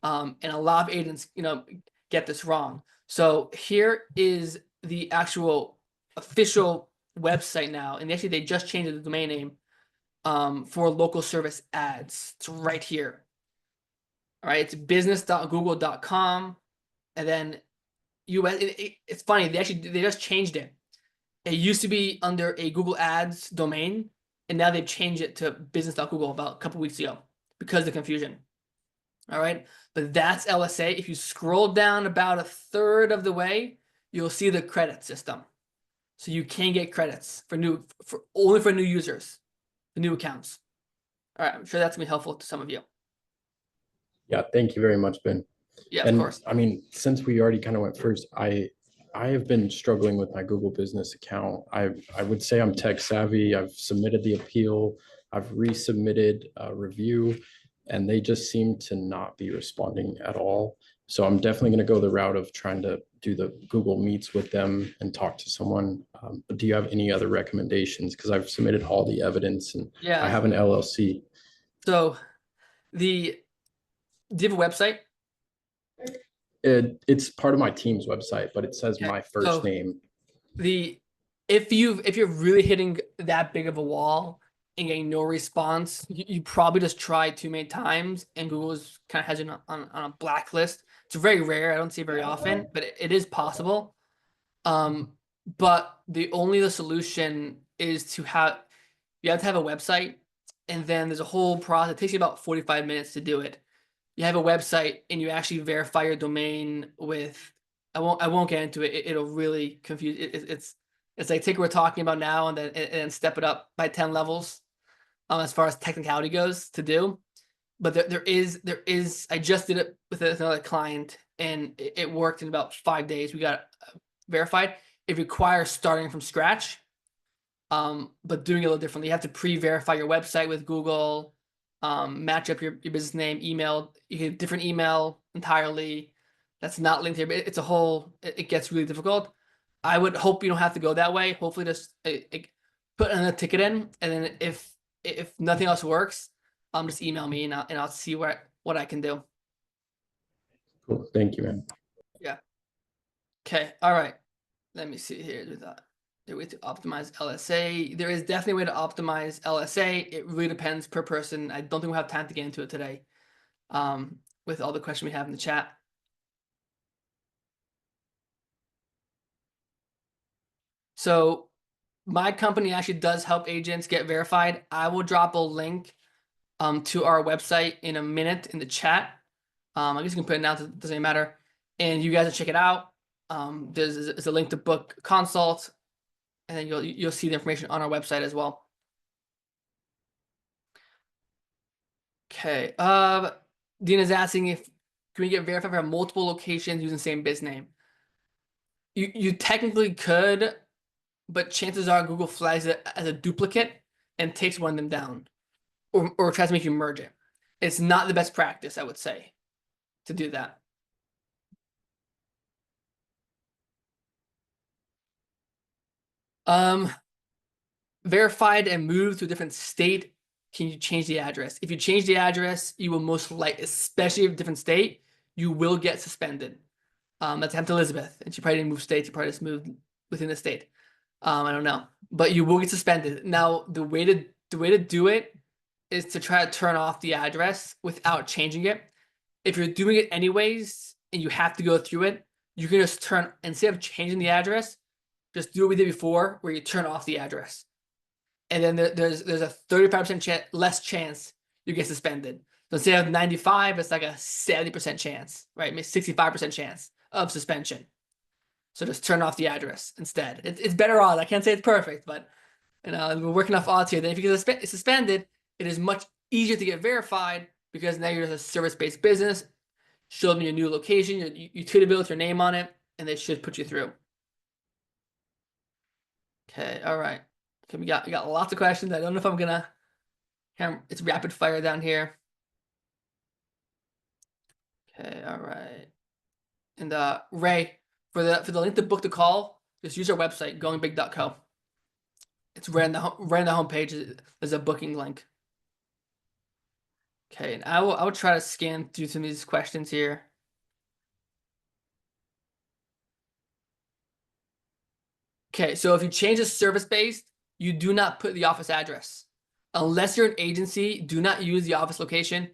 And a lot of agents, you know, get this wrong. So here is the actual official website now, and actually they just changed the domain name for local service ads. It's right here. All right, it's business.google.com, and then US. It's funny, they just changed it. It used to be under a Google Ads domain, and now they've changed it to business.google about a couple weeks ago because of the confusion. All right, but that's LSA. If you scroll down about a third of the way, you'll see the credit system. So you can get credits for only for new users, the new accounts. All right, I'm sure that's gonna be helpful to some of you. Yeah, thank you very much, Ben. Yeah, of And course. I mean, since we already kind of went first, I have been struggling with my Google business account. I would say I'm tech savvy. I've submitted the appeal. I've resubmitted a review, and they just seem to not be responding at all. So I'm definitely going to go the route of trying to do the Google Meets with them and talk to someone. But do you have any other recommendations? Because I've submitted all the evidence and I Yeah. have an LLC. So do you have a website? It's part of my team's website, but it says Okay, my first name. If you're really hitting that big of a wall and getting no response, you probably just tried too many times, and Google's kind of has you on a blacklist. It's very rare. I don't see it very often, but it is possible. But the solution is you have to have a website, and then there's a whole process. It takes you about 45 minutes to do it. You have a website and you actually verify your domain with, I won't get into it. It'll really confuse it's like take what we're talking about now and then step it up by 10 levels as far as technicality goes to do. But there is I just did it with another client, and it worked in about 5 days. We got verified. It requires starting from scratch, but doing it a little differently. You have to pre-verify your website with Google, match up your business name, email. You get a different email entirely that's not linked here, but it's a whole, it gets really difficult. I would hope you don't have to go that way. Hopefully just put another ticket in, and then if nothing else works, just email me and I'll see what I can do. Cool. Thank you, man. Yeah. Okay. All right. Let me see here. There way to optimize LSA. There is definitely a way to optimize LSA. It really depends per person. I don't think we'll have time to get into it today. With all the questions we have in the chat. So my company actually does help agents get verified. I will drop a link to our website in a minute in the chat. I guess you can put it now, it doesn't matter. And you guys will check it out. There's a link to book a consult, and then you'll see the information on our website as well. Okay. Dina's asking if can we get verified for multiple locations using the same biz name? You technically could, but chances are Google flags it as a duplicate and takes one of them down, or tries to make you merge it. It's not the best practice, I would say, to do that. Verified and moved to a different state. Can you change the address? If you change the address, you will most likely, especially if a different state, you will get suspended. That's happened to Elizabeth, and she probably didn't move states. She probably just moved within the state. I don't know, but you will get suspended. Now, the way to do it is to try to turn off the address without changing it. If you're doing it anyways and you have to go through it, you can just turn, instead of changing the address, just do what we did before, where you turn off the address, and then there's a 35% less chance you get suspended. So instead of 95, it's like a 70% chance, right? Maybe 65% chance of suspension. So just turn off the address instead. It's better odds. I can't say it's perfect, but we're working off odds here. Then if you get suspended, it is much easier to get verified because now you're just a service-based business. Show them your new location, your utility bill with your name on it, and they should put you through. Okay, all right. Okay, we got lots of questions. I don't know if I'm gonna. It's rapid fire down here. Okay, all right. And Ray, for the link to book the call, just use our website, goingbig.co. It's right on the homepage. There's a booking link. Okay, and I will try to scan through some of these questions here. Okay, so if you change the service-based, you do not put the office address. Unless you're an agency, do not use the office location.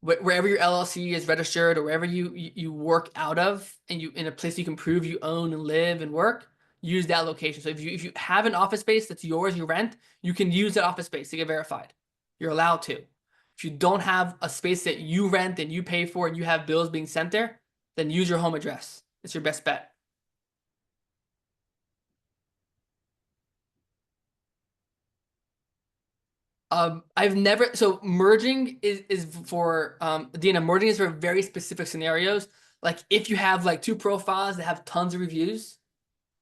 Wherever your LLC is registered or wherever you work out of, and you in a place you can prove you own and live and work, use that location. So if you have an office space that's yours, you rent, you can use that office space to get verified. You're allowed to. If you don't have a space that you rent and you pay for and you have bills being sent there, then use your home address. It's your best bet. I've never, so merging is for Dina, merging is for very specific scenarios. Like if you have like two profiles that have tons of reviews,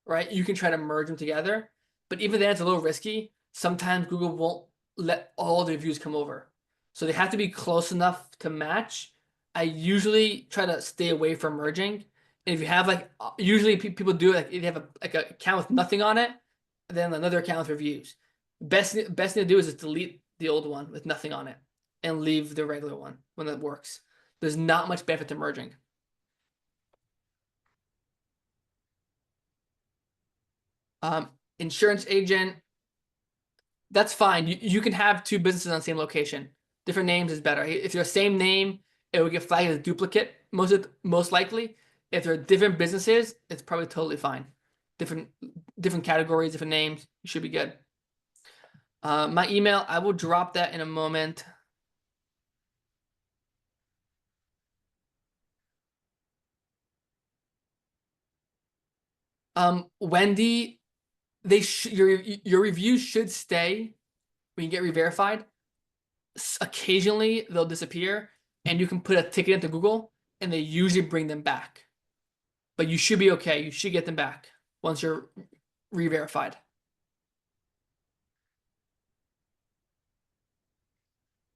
right? You can try to merge them together, but even then it's a little risky. Sometimes Google won't let all the reviews come over. So they have to be close enough to match. I usually try to stay away from merging. And if you have like, usually people do it, like if you have a account with nothing on it, then another account with reviews. Best thing to do is just delete the old one with nothing on it and leave the regular one when that works. There's not much benefit to merging. Insurance agent, that's fine. You can have two businesses on the same location. Different names is better. If you're the same name, it would get flagged as a duplicate most likely. If they're different businesses, it's probably totally fine. Different categories, different names, you should be good. My email, I will drop that in a moment. Wendy, your reviews should stay when you get re-verified. Occasionally they'll disappear, and you can put a ticket into Google, and they usually bring them back. But you should be okay. You should get them back once you're re-verified.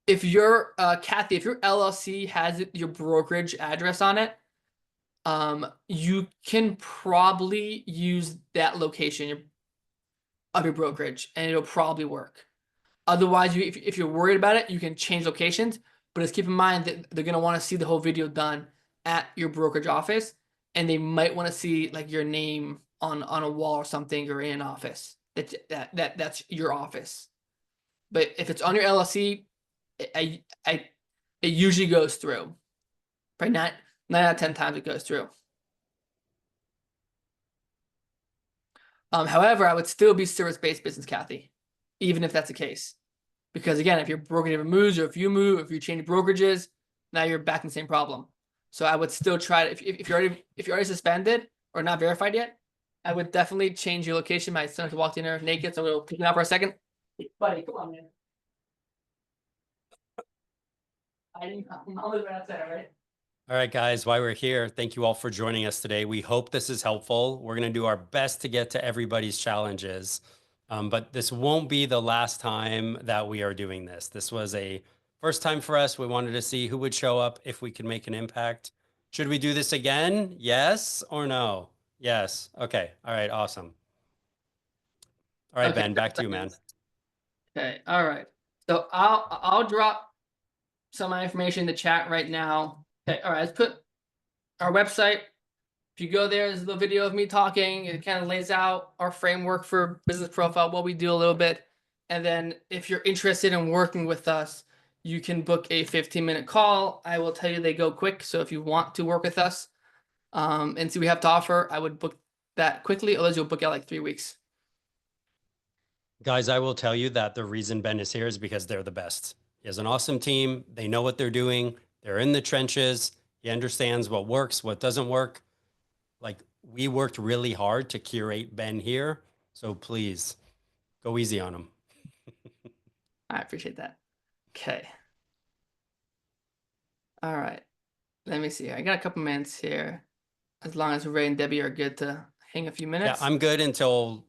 If your Kathy, if your LLC has your brokerage address on it, you can probably use that location of your brokerage, and it'll probably work. Otherwise, if you're worried about it, you can change locations, but just keep in mind that they're gonna want to see the whole video done at your brokerage office, and they might want to see like your name on a wall or something, or in an office. That's your office. But if it's on your LLC, it usually goes through. Probably 9 out of 10 times it goes through. However, I would still be service-based business, Kathy, even if that's the case. Because again, if your broker never moves, or if you move, if you change brokerages, now you're back in the same problem. So I would still try to, if you're already suspended or not verified yet, I would definitely change your location. My son walked in there naked, so we'll pick him out for a second. Hey, buddy, come on, man. I'm always right outside, right? All right, guys, while we're here, thank you all for joining us today. We hope this is helpful. We're going to do our best to get to everybody's challenges, but this won't be the last time that we are doing this. This was a first time for us. We wanted to see who would show up if we could make an impact. Should we do this again? Yes or no? Yes. Okay. All right. Awesome. All right, Okay, Ben, back to you, man. Okay, all right. So I'll drop some of my information in the chat right now. Okay, all right, let's put our website. If you go there, there's a little video of me talking. It kind of lays out our framework for business profile, what we do a little bit. And then if you're interested in working with us, you can book a 15-minute call. I will tell you they go quick. So if you want to work with us and see what we have to offer, I would book that quickly. Otherwise, you'll book out like 3 weeks. Guys, I will tell you that the reason Ben is here is because they're the best. He has an awesome team. They know what they're doing. They're in the trenches. He understands what works, what doesn't work. Like, we worked really hard to curate Ben here. So please go easy on him. I appreciate that. Okay. All right. Let me see. I got a couple minutes here. As long as Ray and Debbie are good to hang a few Yeah, minutes. I'm good until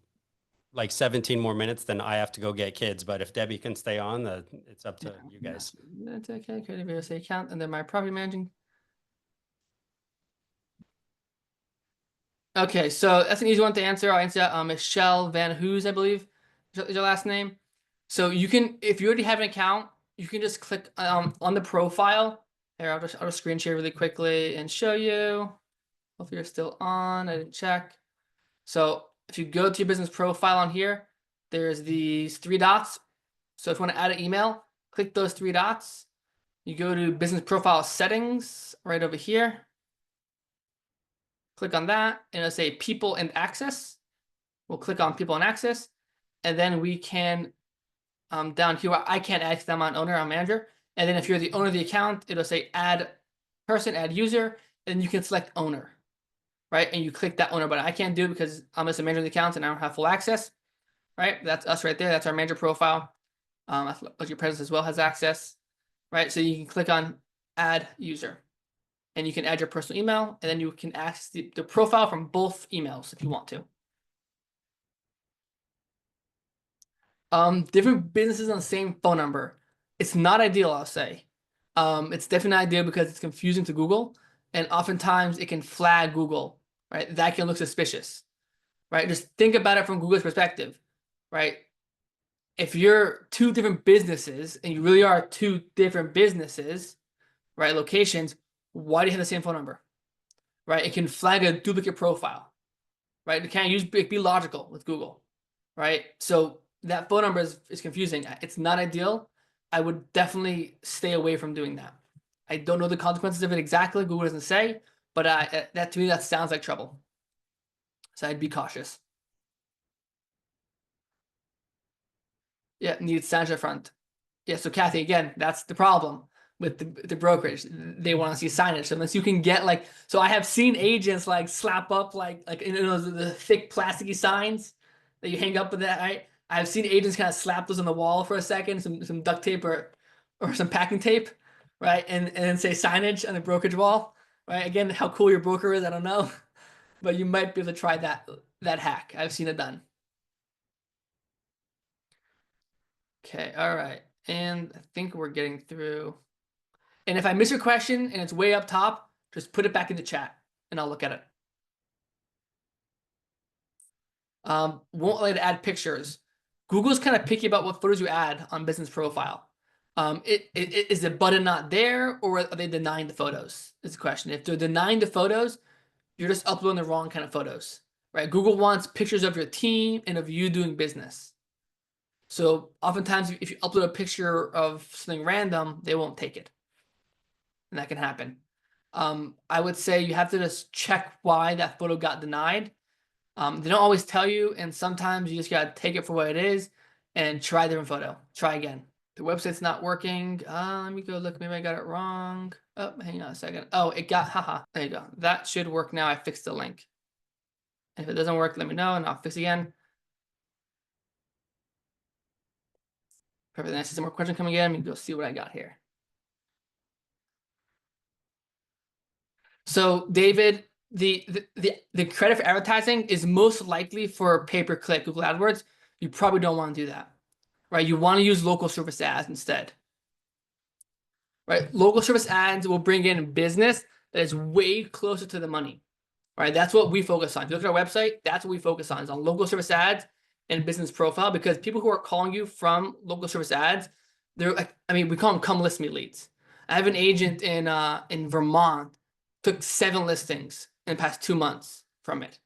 like 17 more minutes. Then I have to go get kids. But if Debbie can stay on, it's up to you guys. That's okay. Creative real estate account, and then my property managing. Okay, so that's an easy one to answer. I'll answer that. Michelle Van Hoos, I believe, is your last name. So you can, if you already have an account, you can just click on the profile. Here, I'll just screen share really quickly and show you. Hopefully you're still on. I didn't check. So if you go to your business profile on here, there's these 3 dots. So if you want to add an email, click those 3 dots. You go to business profile settings right over here. Click on that, and it'll say people and access. We'll click on people and access, and then we can down here, I can't add because I'm an owner, I'm manager. And then if you're the owner of the account, it'll say add person, add user, and you can select owner, right? And you click that owner button. I can't do it because I'm just a manager of the account and I don't have full access, right? That's us right there. That's our manager profile. Your presence as well has access, right? So you can click on add user, and you can add your personal email, and then you can access the profile from both emails if you want to. Different businesses on the same phone number. It's not ideal, I'll say. It's definitely not ideal because it's confusing to Google, and oftentimes it can flag Google, right? That can look suspicious, right? Just think about it from Google's perspective, right? If you're 2 different businesses and you really are 2 different businesses, right? Locations, why do you have the same phone number, right? It can flag a duplicate profile, right? It can't be logical with Google, right? So that phone number is confusing. It's not ideal. I would definitely stay away from doing that. I don't know the consequences of it exactly. Google doesn't say, but that to me, that sounds like trouble. So I'd be cautious. Yeah, needs signage up front. Yeah, so Kathy, again, that's the problem with the brokerage. They want to see signage. So unless you can get like, so I have seen agents like slap up like you know the thick plasticky signs that you hang up with that, right? I've seen agents kind of slap those on the wall for a second, some duct tape or some packing tape, right? And then say signage on the brokerage wall, right? Again, how cool your broker is, I don't know, but you might be able to try that hack. I've seen it done. Okay, all right. And I think we're getting through. And if I miss your question and it's way up top, just put it back in the chat and I'll look at it. Won't let to add pictures. Google's kind of picky about what photos you add on business profile. Is the button not there, or are they denying the photos? Is the question. If they're denying the photos, you're just uploading the wrong kind of photos, right? Google wants pictures of your team and of you doing business. So oftentimes, if you upload a picture of something random, they won't take it. And that can happen. I would say you have to just check why that photo got denied. They don't always tell you, and sometimes you just gotta take it for what it is and try a different photo. Try again. The website's not working. Let me go look. Maybe I got it wrong. Oh, hang on a second. Oh, it got, haha. There you go. That should work now. I fixed the link. If it doesn't work, let me know and I'll fix it again. Perfect. Then I see some more questions coming in. Let me go see what I got here. So David, the credit for advertising is most likely for pay-per-click Google AdWords. You probably don't want to do that, right? You want to use local service ads instead, right? Local service ads will bring in business that is way closer to the money, right? That's what we focus on. If you look at our website, that's what we focus on, is on local service ads and business profile, because people who are calling you from local service ads, they're like, I mean, we call them come list me leads. I have an agent in Vermont, took 7 listings in the past 2 months from it.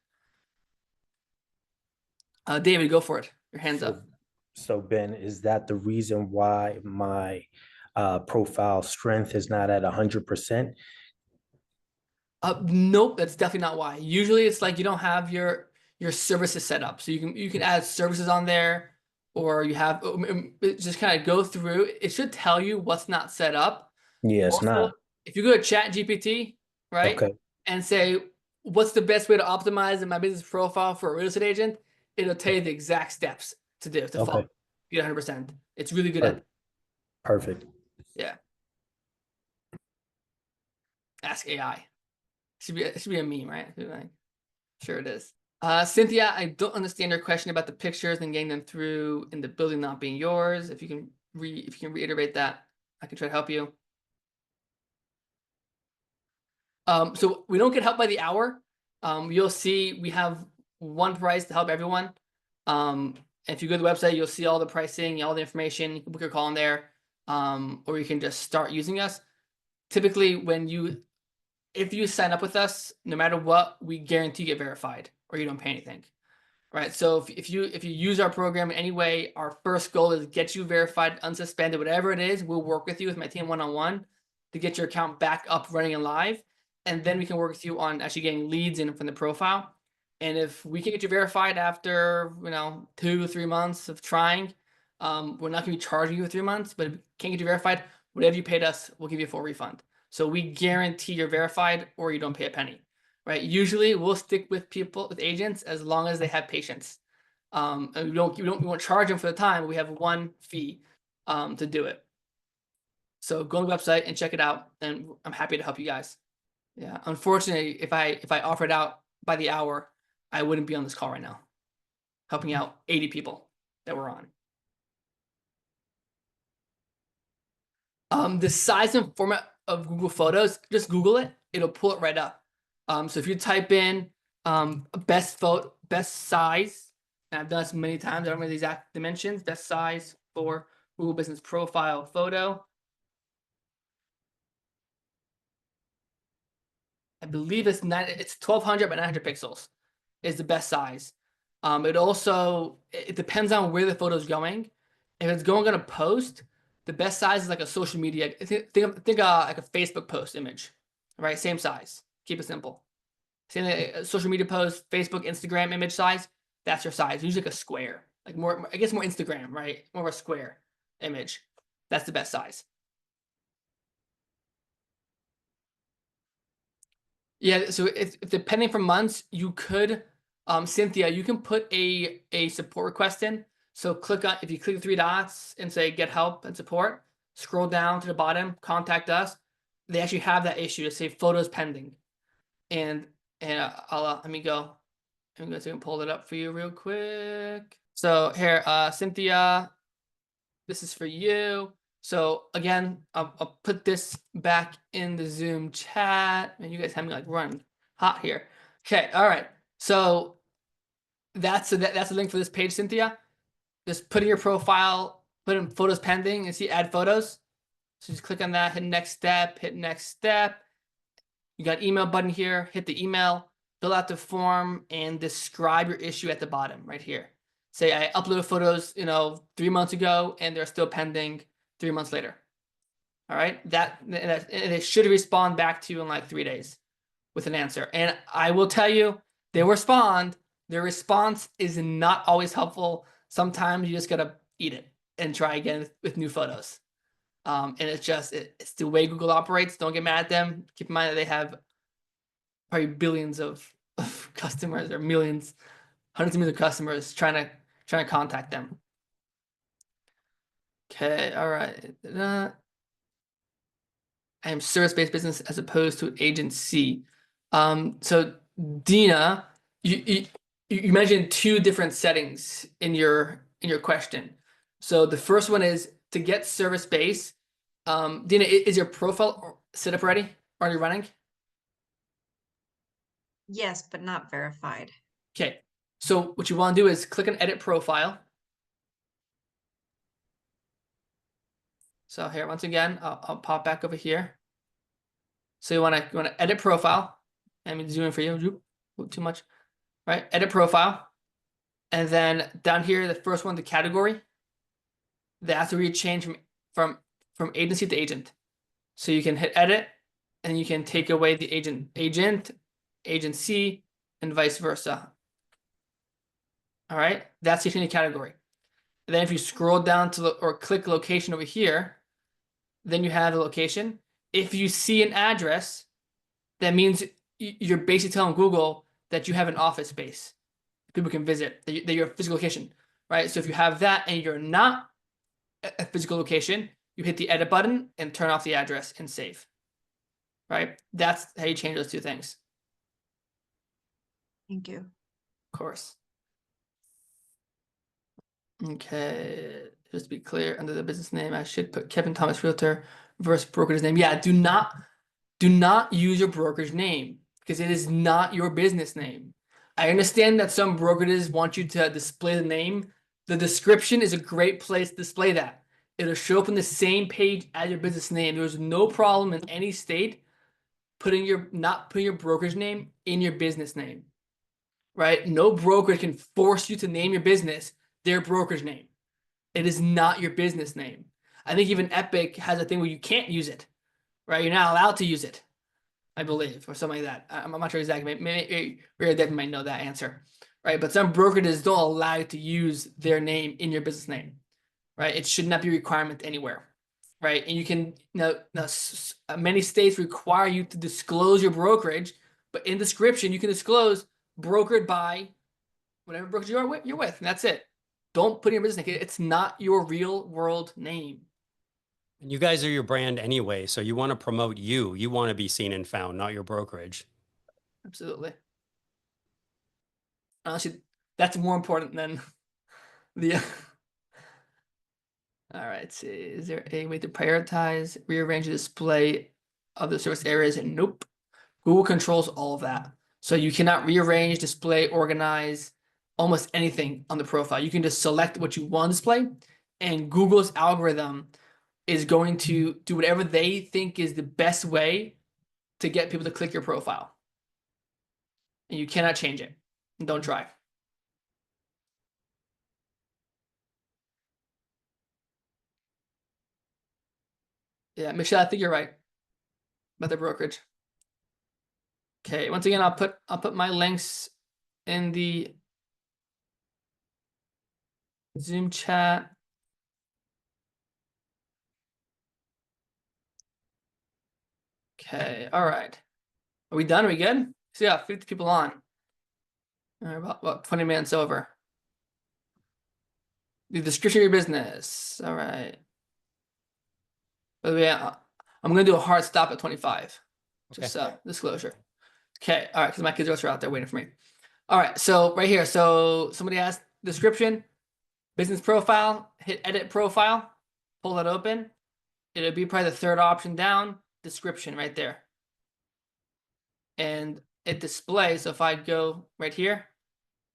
David, go for it. Your hands up. So Ben, is that the reason why my profile strength is not at 100%? Nope, that's definitely not why. Usually it's like you don't have your services set up. So you can add services on there, or you have just kind of go through. It should tell you what's not set up. Yeah, it's Also, not. if you go to Chat GPT, right? Okay. And say, what's the best way to optimize in my business profile for a real estate agent? It'll tell you the exact steps to do to follow. Okay. Get 100%. It's really good at Perfect. Ask AI. It should be a meme, right? Like, sure it is. Cynthia, I don't understand your question about the pictures and getting them through in the building not being yours. If you can reiterate that, I can try to help you. So we don't get help by the hour. You'll see we have one price to help everyone. If you go to the website, you'll see all the pricing, all the information. You can book your call in there, or you can just start using us. Typically, if you sign up with us, no matter what, we guarantee you get verified, or you don't pay anything, right? So if you use our program in any way, our first goal is get you verified, unsuspended, whatever it is. We'll work with you with my team one-on-one to get your account back up, running, and live, and then we can work with you on actually getting leads in from the profile. And if we can get you verified after 2 to 3 months of trying, we're not going to be charging you for 3 months, but if we can't get you verified, whatever you paid us, we'll give you a full refund. So we guarantee you're verified, or you don't pay a penny, right? Usually we'll stick with agents as long as they have patience. And we won't charge them for the time. We have one fee to do it. So go on the website and check it out, and I'm happy to help you guys. Yeah, unfortunately, if I offered out by the hour, I wouldn't be on this call right now, helping out 80 people that we're on. The size and format of Google Photos, just Google it. It'll pull it right up. So if you type in best size, and I've done this many times, I don't remember the exact dimensions, best size for Google Business Profile photo. I believe it's 1200 by 900 pixels is the best size. It depends on where the photo is going. If it's going on a post, the best size is like a social media. Think like a Facebook post image, right? Same size. Keep it simple. Same a social media post, Facebook, Instagram image size. That's your size. Usually like a square, like more. I guess more Instagram, right? More of a square image. That's the best size. Yeah. So if depending for months, you could, Cynthia, you can put a support request in. So if you click the 3 dots and say get help and support, scroll down to the bottom, contact us. They actually have that issue to say photos pending. And let me go. I'm going to pull it up for you real quick. So here, Cynthia, this is for you. So again, I'll put this back in the Zoom chat. And you guys have me like run hot here. Okay, all right. So that's the link for this page, Cynthia. Just put in your profile, put in photos pending, and see add photos. So just click on that, hit next step, hit next step. You got email button here, hit the email, fill out the form, and describe your issue at the bottom right here. Say I uploaded photos, 3 months ago, and they're still pending 3 months later. All right, and they should respond back to you in like 3 days with an answer. And I will tell you, they respond. Their response is not always helpful. Sometimes you just gotta eat it and try again with new photos. And it's the way Google operates. Don't get mad at them. Keep in mind that they have probably billions of customers, or millions, hundreds of millions of customers trying to contact them. Okay, all right. I am service-based business as opposed to agency. So Dina, you mentioned two different settings in your question. So the first one is to get service-based. Dina, is your profile set up already? Are you running? Yes, but not verified. Okay. So what you want to do is click on edit profile. So here, once again, I'll pop back over here. So you want to edit profile. Let me zoom in for you. Too much, right? Edit profile, and then down here, the first one, the category. That has to be changed from agency to agent. So you can hit edit, and you can take away the agent, agency, and vice versa. All right, that's the category. And then if you scroll down to or click location over here, then you have the location. If you see an address, that means you're basically telling Google that you have an office space people can visit, that you're a physical location, right? So if you have that and you're not a physical location, you hit the edit button and turn off the address and save, right? That's how you change those two things. Thank you. Of course. Okay, just to be clear, under the business name, I should put Kevin Thomas Realtor versus brokerage name. Yeah, do not use your brokerage name because it is not your business name. I understand that some brokerages want you to display the name. The description is a great place to display that. It'll show up on the same page as your business name. There's no problem in any state not putting your brokerage name in your business name, right? No brokerage can force you to name your business their brokerage name. It is not your business name. I think even Epic has a thing where you can't use it, right? You're not allowed to use it, I believe, or something like that. I'm not sure exactly. Maybe Debbie might know that answer, right? But some brokerages don't allow you to use their name in your business name, right? It should not be a requirement anywhere, right? And you can now many states require you to disclose your brokerage, but in description you can disclose brokered by whatever brokerage you're with, and that's it. Don't put in your business name. It's not your real world name. And you guys are your brand anyway, so you want to promote you. You want to be seen and found, not your brokerage. Absolutely. Honestly, that's more important than the. All right. Let's see. Is there a way to prioritize, rearrange the display of the service areas? And nope. Google controls all of that. So you cannot rearrange, display, organize almost anything on the profile. You can just select what you want to display, and Google's algorithm is going to do whatever they think is the best way to get people to click your profile. And you cannot change it. And don't try. Yeah, Michelle, I think you're right about the brokerage. Okay, once again, I'll put my links in the Zoom chat. Okay, all right. Are we done? Are we good? So yeah, 50 people on. All right, about 20 minutes over. The description of your business. All right. By the way, I'm gonna do a hard stop at 25. Just disclosure. Okay, all right, because my kids are out there waiting for me. All right, so right here, so somebody asked description, business profile, hit edit profile, pull that open. It'll be probably the third option down, description right there. And it displays, so if I go right here,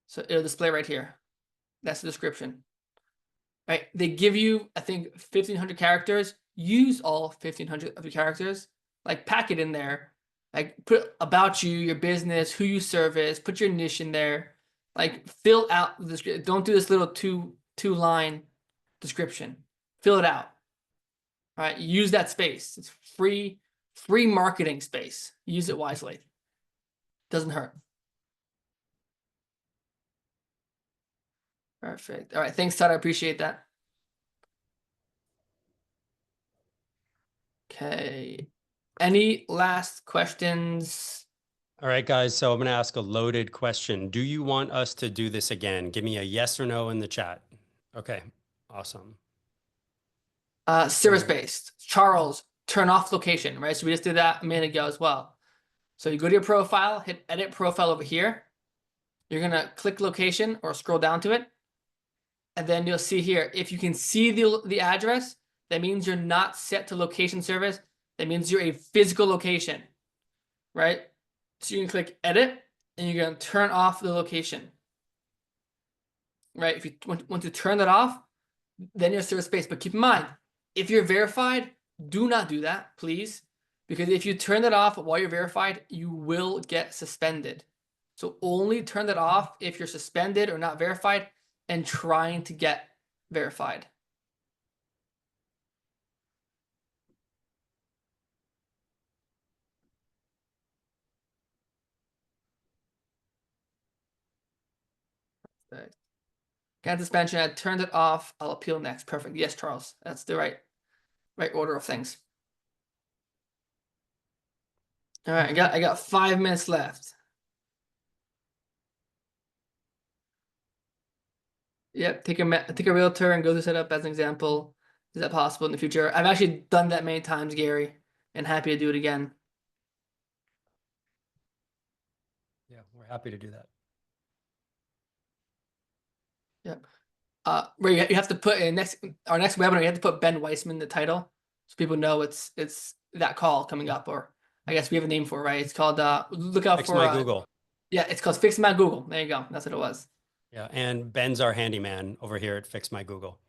so it'll display right here. That's the description. Right? They give you, I think, 1,500 characters. Use all 1,500 of your characters. Like pack it in there. Like put about you, your business, who you service, put your niche in there. Like fill out the description. Don't do this little two-line description. Fill it out. All right, use that space. It's free marketing space. Use it wisely. Doesn't hurt. Perfect. All right, thanks, Todd. I appreciate that. Okay. Any last questions? All right, guys. So I'm going to ask a loaded question. Do you want us to do this again? Give me a yes or no in the chat. Okay, awesome. Service-based. Charles, turn off location, right? So we just did that a minute ago as well. So you go to your profile, hit edit profile over here. You're gonna click location or scroll down to it. And then you'll see here, if you can see the address, that means you're not set to location service. That means you're a physical location, right? So you can click edit and you're gonna turn off the location. Right, if you want to turn that off, then you're service based. But keep in mind, if you're verified, do not do that, please. Because if you turn that off while you're verified, you will get suspended. So only turn that off if you're suspended or not verified and trying to get verified. Perfect. Got suspension. I turned it off. I'll appeal next. Perfect. Yes, Charles. That's the right order of things. All right, I got 5 minutes left. Yep, take a realtor and go to set up as an example. Is that possible in the future? I've actually done that many times, Gary, and happy to do it again. Yeah, we're happy to do that. Yep. Where you have to put in our next webinar, you have to put Ben Weissman in the title, so people know it's that call coming up, or I guess we have a name for it, right? It's called look out Fix for My Google. Yeah, it's called Fix My Google. There you go. That's what it was. Yeah, and Ben's our handyman over here at Fix My Google.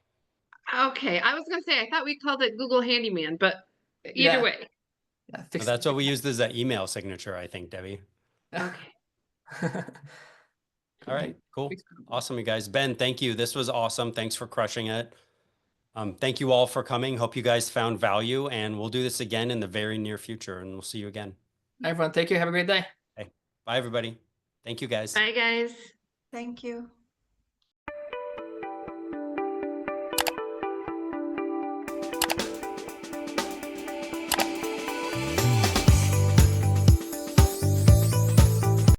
Okay, I was gonna say, I thought we called it Google Handyman, but Yeah. either way. Yeah, So that's what we used as that email signature, I think, Debbie. Okay. All right, cool. Awesome, you guys. Ben, thank you. This was awesome. Thanks for crushing it. Thank you all for coming. Hope you guys found value, and we'll do this again in the very near future, and we'll see you again. Everyone, take care. Have a great day. Bye, everybody. Thank you, guys. Bye, guys. Thank you.